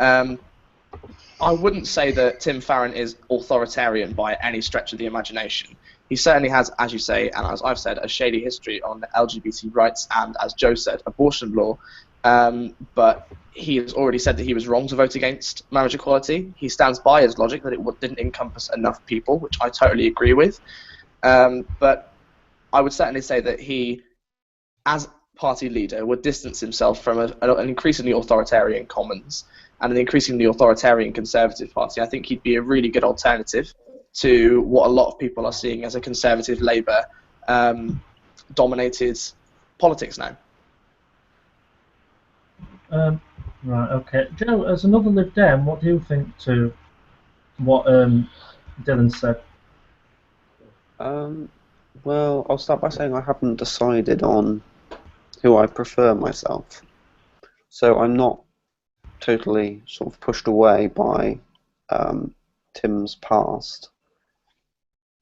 B: I wouldn't say that Tim Farron is authoritarian by any stretch of the imagination. He certainly has, as you say, and as I've said, a shady history on LGBT rights and, as Joe said, abortion law. But he has already said that he was wrong to vote against marriage equality. He stands by his logic that it didn't encompass enough people, which I totally agree with. But I would certainly say that he, as party leader, would distance himself from an increasingly authoritarian Commons and an increasingly authoritarian Conservative Party. I think he'd be a really good alternative to what a lot of people are seeing as a Conservative Labour dominated politics now.
A: Right, okay. Joe, as another Lib Dem, what do you think to what Dylan said?
F: Well, I'll start by saying I haven't decided on who I prefer myself. So I'm not totally sort of pushed away by Tim's past.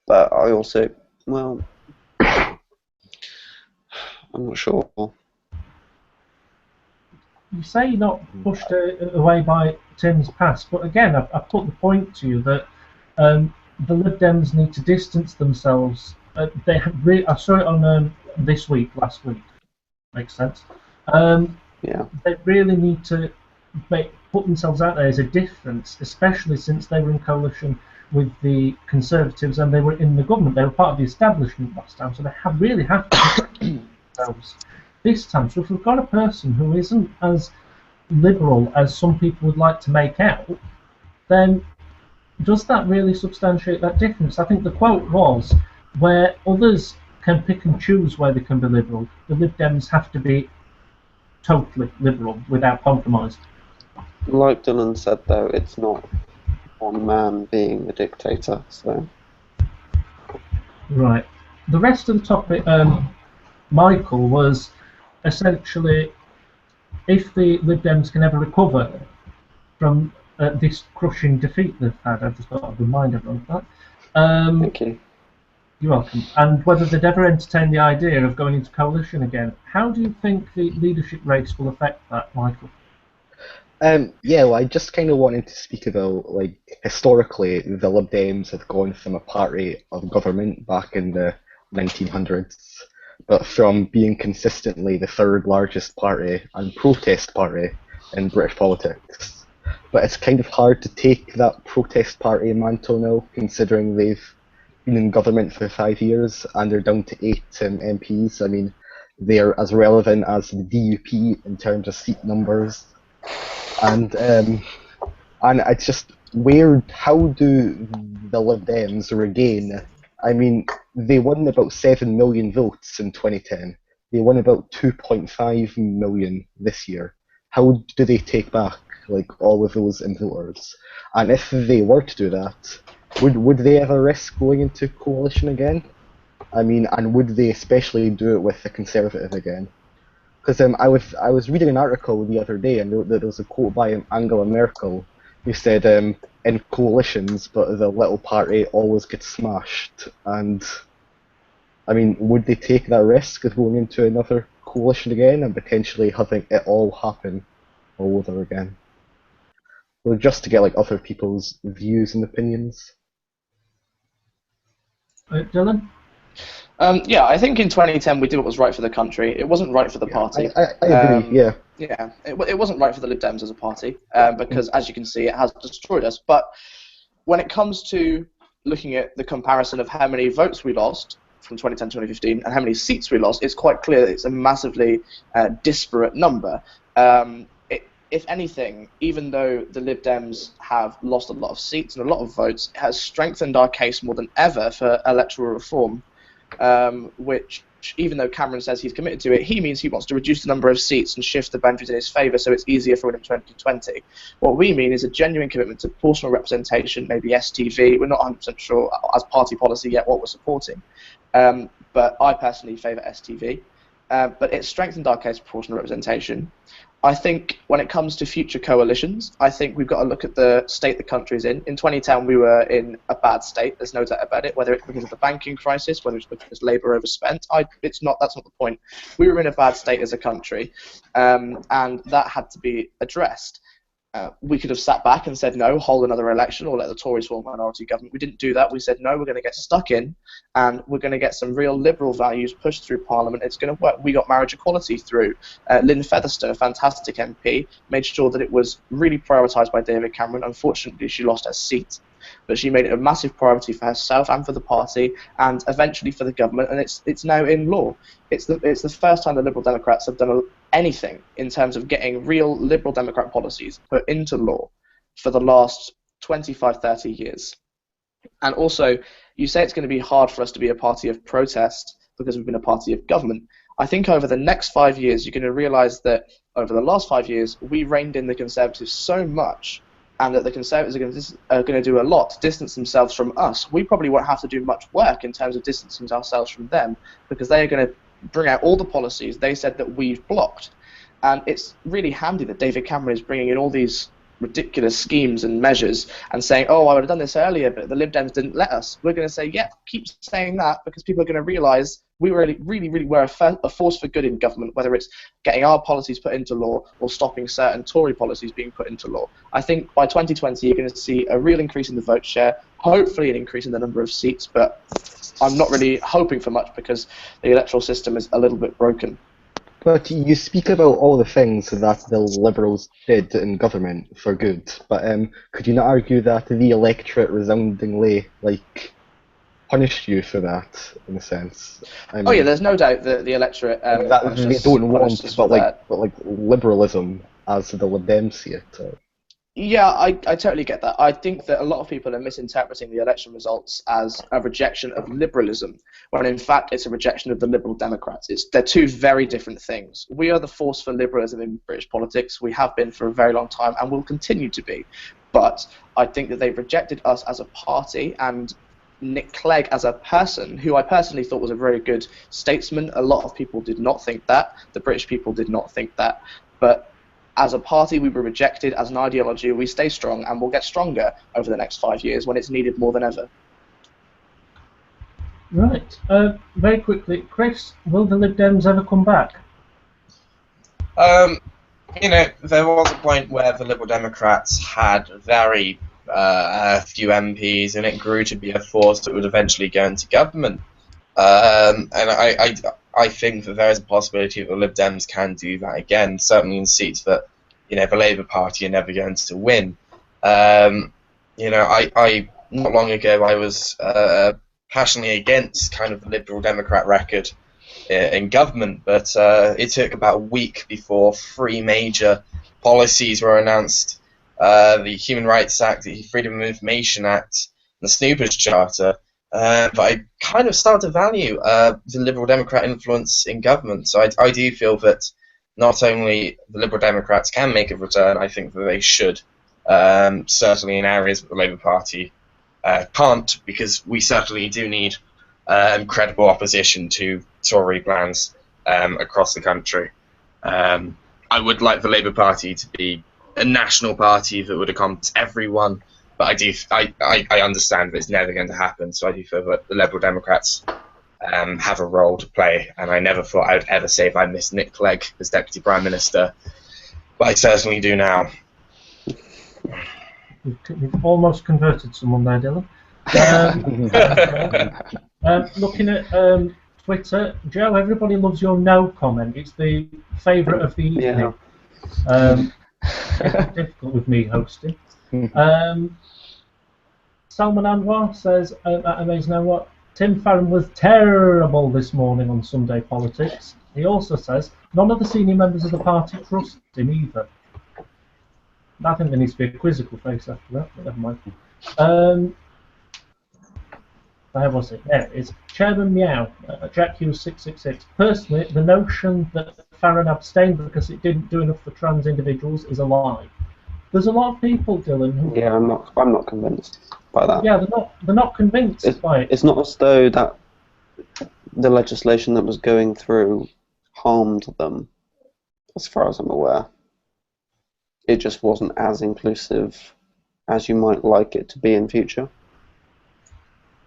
F: But I also, well, I'm not sure.
A: You say you're not pushed away by Tim's past, but again, I put the point to you that the Lib Dems need to distance themselves. I saw it on This Week, last week. Makes sense.
F: Yeah.
A: They really need to put themselves out there as a difference, especially since they were in coalition with the Conservatives and they were in the government. They were part of the establishment last time, so they really have to themselves this time. So if we've got a person who isn't as liberal as some people would like to make out, then does that really substantiate that difference? I think the quote was, where others can pick and choose where they can be liberal, the Lib Dems have to be totally liberal without compromise.
F: Like Dylan said, though, it's not one man being the dictator, so...
A: Right. The rest of the topic, Michael, was essentially if the Lib Dems can ever recover from this crushing defeat they've had. I just thought I'd remind everyone of that.
F: Thank you.
A: You're welcome. And whether they'd ever entertain the idea of going into coalition again. How do you think the leadership race will affect that, Michael?
E: Yeah, well, I just kind of wanted to speak about, like, historically, the Lib Dems had gone from a party of government back in the 1900s, but from being consistently the third largest party and protest party in British politics. But it's kind of hard to take that protest party mantle now, considering they've been in government for 5 years and they're down to 8 MPs. I mean, they're as relevant as the DUP in terms of seat numbers. And it's just weird, how do the Lib Dems regain? I mean, they won about 7 million votes in 2010. They won about 2.5 million this year. How do they take back, like, all of those voters? And if they were to do that, would they ever risk going into coalition again? I mean, and would they especially do it with the Conservative again? Because I was reading an article the other day, and there was a quote by Angela Merkel who said, in coalitions, but the little party always gets smashed. And, I mean, would they take that risk of going into another coalition again and potentially having it all happen all over again? Well, just to get, like, other people's views and opinions.
A: Dylan?
B: Yeah, I think in 2010 we did what was right for the country. It wasn't right for the party.
E: I agree. Yeah.
B: Yeah, it wasn't right for the Lib Dems as a party because, as you can see, it has destroyed us. But when it comes to looking at the comparison of how many votes we lost from 2010 to 2015 and how many seats we lost, it's quite clear that it's a massively disparate number. If anything, even though the Lib Dems have lost a lot of seats and a lot of votes, it has strengthened our case more than ever for electoral reform, which, even though Cameron says he's committed to it, he means he wants to reduce the number of seats and shift the boundaries in his favour so it's easier for him in 2020. What we mean is a genuine commitment to proportional representation, maybe STV. We're not 100% sure as party policy yet what we're supporting, but I personally favour STV. But it strengthened our case for proportional representation. I think when it comes to future coalitions, I think we've got to look at the state the country's in. In 2010, we were in a bad state. There's no doubt about it. Whether it's because of the banking crisis, whether it's because Labour overspent, that's not the point. We were in a bad state as a country, and that had to be addressed. We could have sat back and said no, hold another election, or let the Tories form a minority government. We didn't do that. We said no, we're going to get stuck in, and we're going to get some real liberal values pushed through Parliament. It's going to work. We got marriage equality through. Lynn Featherstone, a fantastic MP, made sure that it was really prioritised by David Cameron. Unfortunately, she lost her seat, but she made it a massive priority for herself and for the party, and eventually for the government. And it's now in law. It's the first time the Liberal Democrats have done anything in terms of getting real Liberal Democrat policies put into law for the last 25, 30 years. And also, you say it's going to be hard for us to be a party of protest because we've been a party of government. I think over the next 5 years, you're going to realise that over the last 5 years, we reined in the Conservatives so much, and that the Conservatives are going to do a lot to distance themselves from us. We probably won't have to do much work in terms of distancing ourselves from them, because they are going to bring out all the policies they said that we've blocked. And it's really handy that David Cameron is bringing in all these ridiculous schemes and measures and saying, oh, I would have done this earlier, but the Lib Dems didn't let us. We're going to say, yeah, keep saying that, because people are going to realise we really were a force for good in government, whether it's getting our policies put into law or stopping certain Tory policies being put into law. I think by 2020 you're going to see a real increase in the vote share, hopefully an increase in the number of seats, but I'm not really hoping for much because the electoral system is a little bit broken.
E: But you speak about all the things that the Liberals did in government for good, but could you not argue that the electorate resoundingly, punished you for that, in a sense? I mean,
B: oh yeah, there's no doubt that the electorate
E: that they don't want, but liberalism as the Lib Dems see it.
B: Yeah, I totally get that. I think that a lot of people are misinterpreting the election results as a rejection of liberalism, when in fact it's a rejection of the Liberal Democrats. They're two very different things. We are the force for liberalism in British politics. We have been for a very long time and will continue to be. But I think that they've rejected us as a party, and Nick Clegg as a person, who I personally thought was a very good statesman. A lot of people did not think that. The British people did not think that. But as a party, we were rejected. As an ideology, we stay strong and will get stronger over the next 5 years when it's needed more than ever.
A: Right. Very quickly, Chris, will the Lib Dems ever come back?
D: There was a point where the Liberal Democrats had very few MPs, and it grew to be a force that would eventually go into government. And I think that there is a possibility that the Lib Dems can do that again, certainly in seats that the Labour Party are never going to win. I not long ago I was passionately against kind of the Liberal Democrat record in government, but it took about a week before 3 major policies were announced: the Human Rights Act, the Freedom of Information Act, and the Snoopers Charter. But I kind of start to value the Liberal Democrat influence in government. So I do feel that not only the Liberal Democrats can make a return, I think that they should, certainly in areas that the Labour Party can't, because we certainly do need credible opposition to Tory plans across the country. I would like the Labour Party to be a national party that would encompass everyone, but I understand that it's never going to happen, so I do feel that the Liberal Democrats have a role to play, and I never thought I would ever say if I missed Nick Clegg as Deputy Prime Minister, but I certainly do now.
A: You've almost converted someone there, Dylan. Looking at Twitter, Joe, everybody loves your no comment. It's the favourite of the evening. It's difficult with me hosting. Salman Anwar says, amazing Anwar, Tim Farron was terrible this morning on Sunday Politics. He also says, none of the senior members of the party trust him either. I think there needs to be a quizzical face after that, but never mind. Where was it? There it is. Chairman Meow, Jack Hughes 666. Personally, the notion that Farron abstained because it didn't do enough for trans individuals is a lie. There's a lot of people, Dylan, who...
F: Yeah, I'm not convinced by that.
A: Yeah, they're not convinced by it.
F: It's not as though that the legislation that was going through harmed them, as far as I'm aware. It just wasn't as inclusive as you might like it to be in future.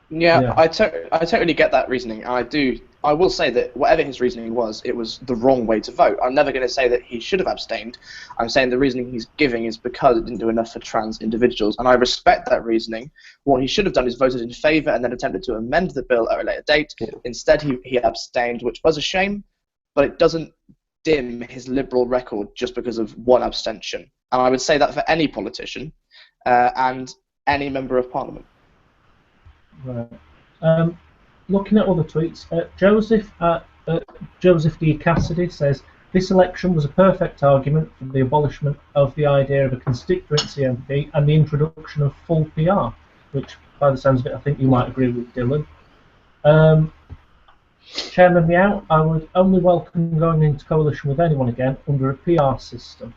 B: Yeah. I totally get that reasoning. I will say that whatever his reasoning was, it was the wrong way to vote. I'm never going to say that he should have abstained. I'm saying the reasoning he's giving is because it didn't do enough for trans individuals, and I respect that reasoning. What he should have done is voted in favour and then attempted to amend the bill at a later date. Yeah. Instead, he abstained, which was a shame, but it doesn't dim his liberal record just because of one abstention. And I would say that for any politician and any member of parliament.
A: Right. Looking at other tweets, Joseph D. Cassidy says, this election was a perfect argument for the abolishment of the idea of a constituency MP and the introduction of full PR, which, by the sounds of it, I think you might agree with Dylan. Chairman Meow, I would only welcome going into coalition with anyone again under a PR system.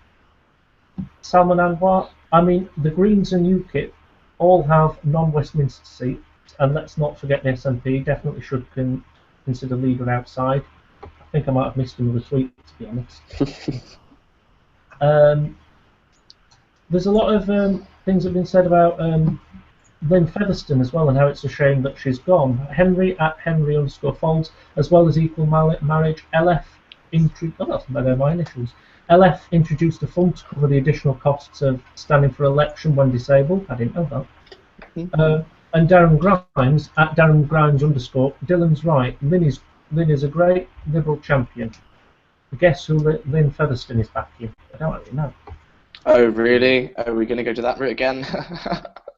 A: Salman Anwar, I mean, the Greens and UKIP all have non-Westminster seats, and let's not forget the SNP definitely should consider Leader outside. I think I might have missed another tweet, to be honest. There's a lot of things that have been said about Lynn Featherstone as well, and how it's a shame that she's gone. Henry at Henry_Folds, as well as Equal Marriage, LF LF introduced a fund to cover the additional costs of standing for election when disabled. I didn't know that. And Darren Grimes at Darren Grimes_. Dylan's right. Lynn is a great Liberal champion. Guess who Lynn Featherstone is backing? I don't really know.
B: Oh really? Are we going to go to that route again?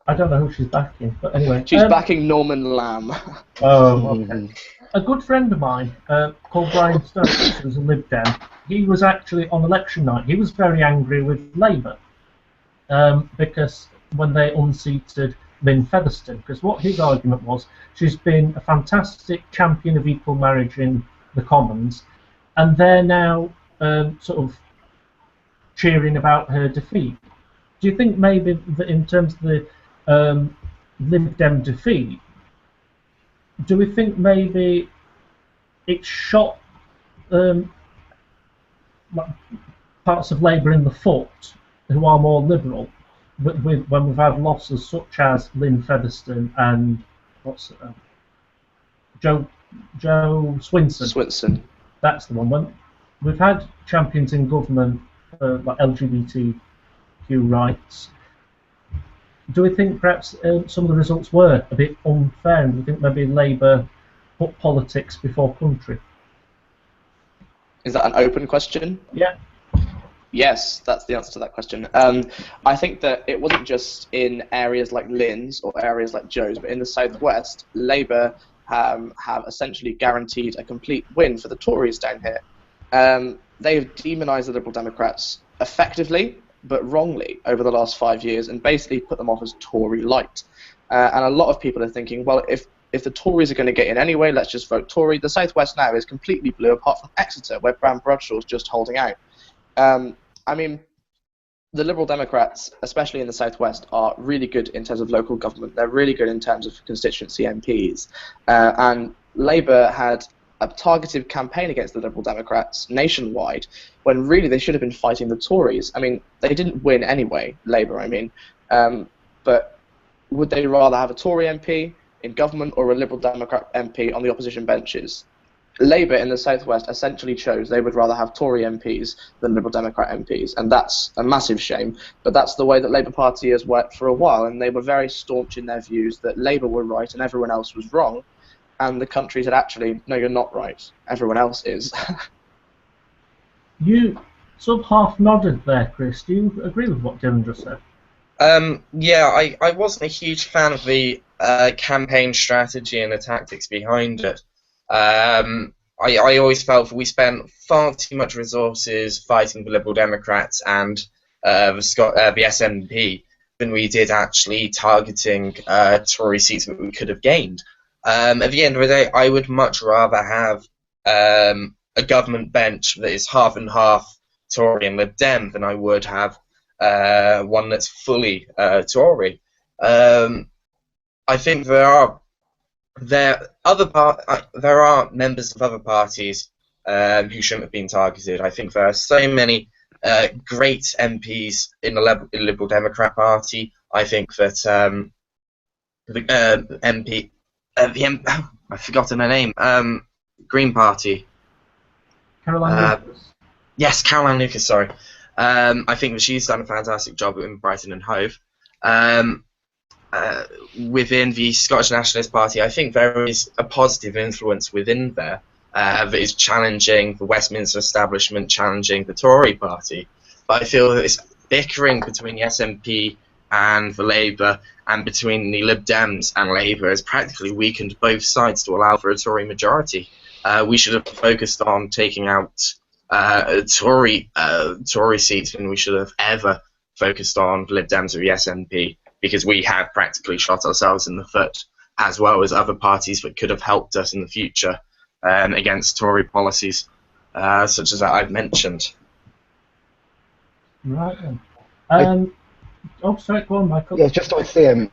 A: I don't know who she's backing, but anyway.
B: She's backing Norman Lamb.
A: Oh, okay. A good friend of mine called Brian Stokes, who's a Lib Dem, he was actually on election night. He was very angry with Labour because when they unseated Lynn Featherstone, because what his argument was, she's been a fantastic champion of equal marriage in the Commons, and they're now sort of cheering about her defeat. Do you think maybe that in terms of the Lib Dem defeat, do we think maybe it shot parts of Labour in the foot who are more liberal, when we've had losses such as Lynn Featherstone and Joe Swinson?
B: Swinson.
A: That's the one. When we've had champions in government for like LGBTQ rights, do we think perhaps some of the results were a bit unfair, and do we think maybe Labour put politics before country?
B: Is that an open question?
A: Yeah.
B: Yes, that's the answer to that question. I think that it wasn't just in areas like Lynn's or areas like Joe's, but in the Southwest, Labour have essentially guaranteed a complete win for the Tories down here. They've demonised the Liberal Democrats effectively, but wrongly, over the last 5 years, and basically put them off as Tory light. And a lot of people are thinking, well, if the Tories are going to get in anyway, let's just vote Tory. The Southwest now is completely blue, apart from Exeter, where Bram Bradshaw's just holding out. I mean, the Liberal Democrats, especially in the Southwest, are really good in terms of local government. They're really good in terms of constituency MPs. And Labour had a targeted campaign against the Liberal Democrats nationwide, when really they should have been fighting the Tories. I mean, they didn't win anyway, Labour, I mean. But would they rather have a Tory MP in government or a Liberal Democrat MP on the opposition benches? Labour in the Southwest essentially chose they would rather have Tory MPs than Liberal Democrat MPs, and that's a massive shame, but that's the way that Labour Party has worked for a while, and they were very staunch in their views that Labour were right and everyone else was wrong, and the country said, actually, no, you're not right. Everyone else is.
A: You sort of half nodded there, Chris. Do you agree with what Dylan just said?
G: Yeah, I wasn't a huge fan of the campaign strategy and the tactics behind it. I always felt we spent far too much resources fighting the Liberal Democrats and the SNP than we did actually targeting Tory seats that we could have gained. At the end of the day, I would much rather have a government bench that is half and half Tory and Lib Dem than I would have one that's fully Tory. I think there are members of other parties who shouldn't have been targeted. I think there are so many great MPs in the Liberal Democrat Party. I think that I've forgotten her name. Green Party.
A: Caroline Lucas.
G: Yes, Caroline Lucas. Sorry. I think that she's done a fantastic job in Brighton and Hove. Within the Scottish Nationalist Party, I think there is a positive influence within there that is challenging the Westminster establishment, challenging the Tory party. But I feel that this bickering between the SNP and the Labour and between the Lib Dems and Labour has practically weakened both sides to allow for a Tory majority. We should have focused on taking out Tory seats than we should have ever focused on Lib Dems or the SNP, because we have practically shot ourselves in the foot, as well as other parties that could have helped us in the future against Tory policies, such as that I've mentioned.
A: Right then. Oh, sorry, go on, Michael.
E: Yeah, just to say,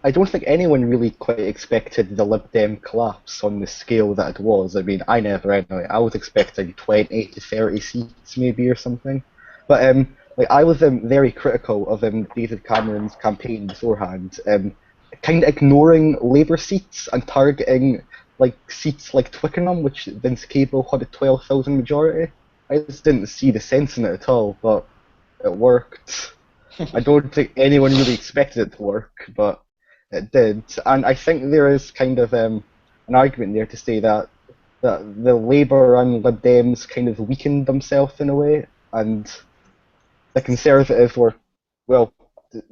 E: I don't think anyone really quite expected the Lib Dem collapse on the scale that it was. I mean, I never anyway. I was expecting 20 to 30 seats maybe or something. But I was very critical of David Cameron's campaign beforehand, kind of ignoring Labour seats and targeting seats like Twickenham, which Vince Cable had a 12,000 majority. I just didn't see the sense in it at all, but it worked. I don't think anyone really expected it to work, but it did. And I think there is kind of an argument there to say that the Labour and Lib Dems kind of weakened themselves in a way, and the Conservatives were, well,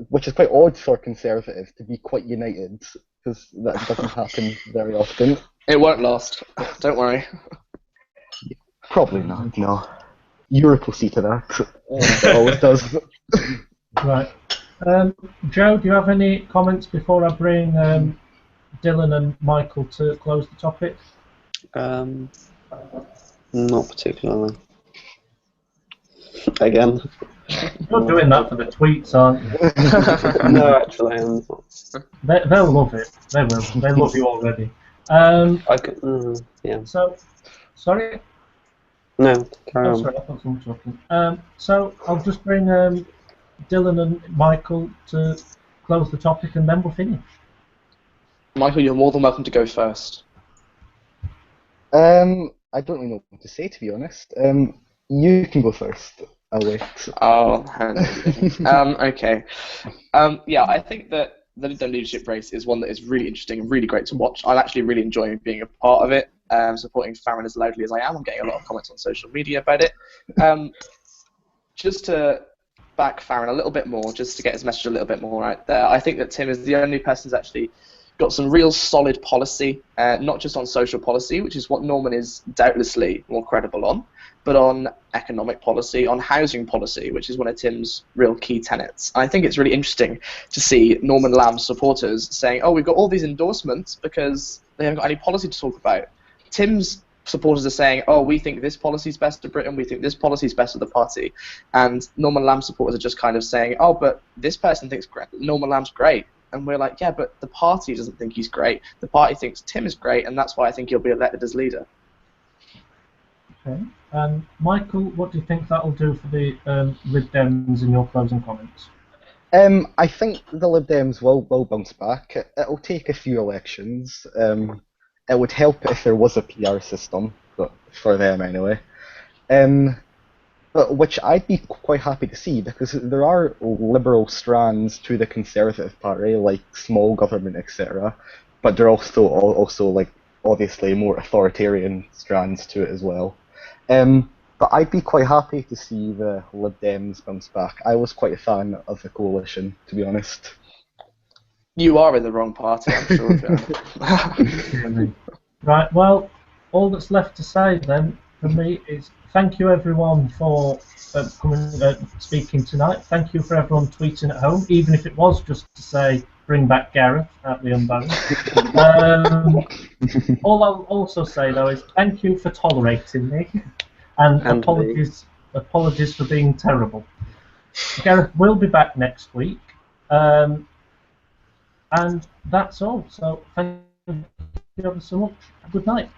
E: which is quite odd for Conservatives to be quite united, because that doesn't happen very often.
B: It won't last. Don't worry.
E: Probably not, no. Europe will see to that. It always does.
A: Right. Joe, do you have any comments before I bring Dylan and Michael to close the topic?
F: Not particularly. Again.
A: You're doing that for the tweets, aren't you?
F: No, actually, I'm not.
A: They'll love it. They will. They love you already.
F: Yeah.
A: So, sorry?
F: No, carry on.
A: Sorry, I thought someone was talking. So, I'll just bring Dylan and Michael to close the topic, and then we'll finish.
B: Michael, you're more than welcome to go first.
E: I don't really know what to say, to be honest. You can go first. I'll wait.
B: Oh, okay. Yeah, I think that the Lib Dem leadership race is one that is really interesting and really great to watch. I'm actually really enjoying being a part of it, supporting Farron as loudly as I am. I'm getting a lot of comments on social media about it. Just to back Farron a little bit more, just to get his message a little bit more out there, I think that Tim is the only person who's actually got some real solid policy, not just on social policy, which is what Norman is doubtlessly more credible on, but on economic policy, on housing policy, which is one of Tim's real key tenets. And I think it's really interesting to see Norman Lamb's supporters saying, oh, we've got all these endorsements because they haven't got any policy to talk about. Tim's supporters are saying, oh, we think this policy is best for Britain, we think this policy is best for the party. And Norman Lamb's supporters are just kind of saying, oh, but this person thinks Norman Lamb's great. And we're like, yeah, but the party doesn't think he's great. The party thinks Tim is great, and that's why I think he'll be elected as leader.
A: Okay. Michael, what do you think that'll do for the Lib Dems in your closing comments?
E: I think the Lib Dems will bounce back. It'll take a few elections. It would help if there was a PR system, but for them anyway. But which I'd be quite happy to see, because there are liberal strands to the Conservative Party, like small government, etc. But there are also like obviously more authoritarian strands to it as well. But I'd be quite happy to see the Lib Dems bounce back. I was quite a fan of the coalition, to be honest.
B: You are in the wrong party, I'm sure of it.
A: Right, well, all that's left to say then from me is thank you everyone for speaking tonight. Thank you for everyone tweeting at home, even if it was just to say bring back Gareth at the unbalanced. All I'll also say though is thank you for tolerating me, and apologies for being terrible. Gareth will be back next week, and that's all. So thank you ever so much. Good night.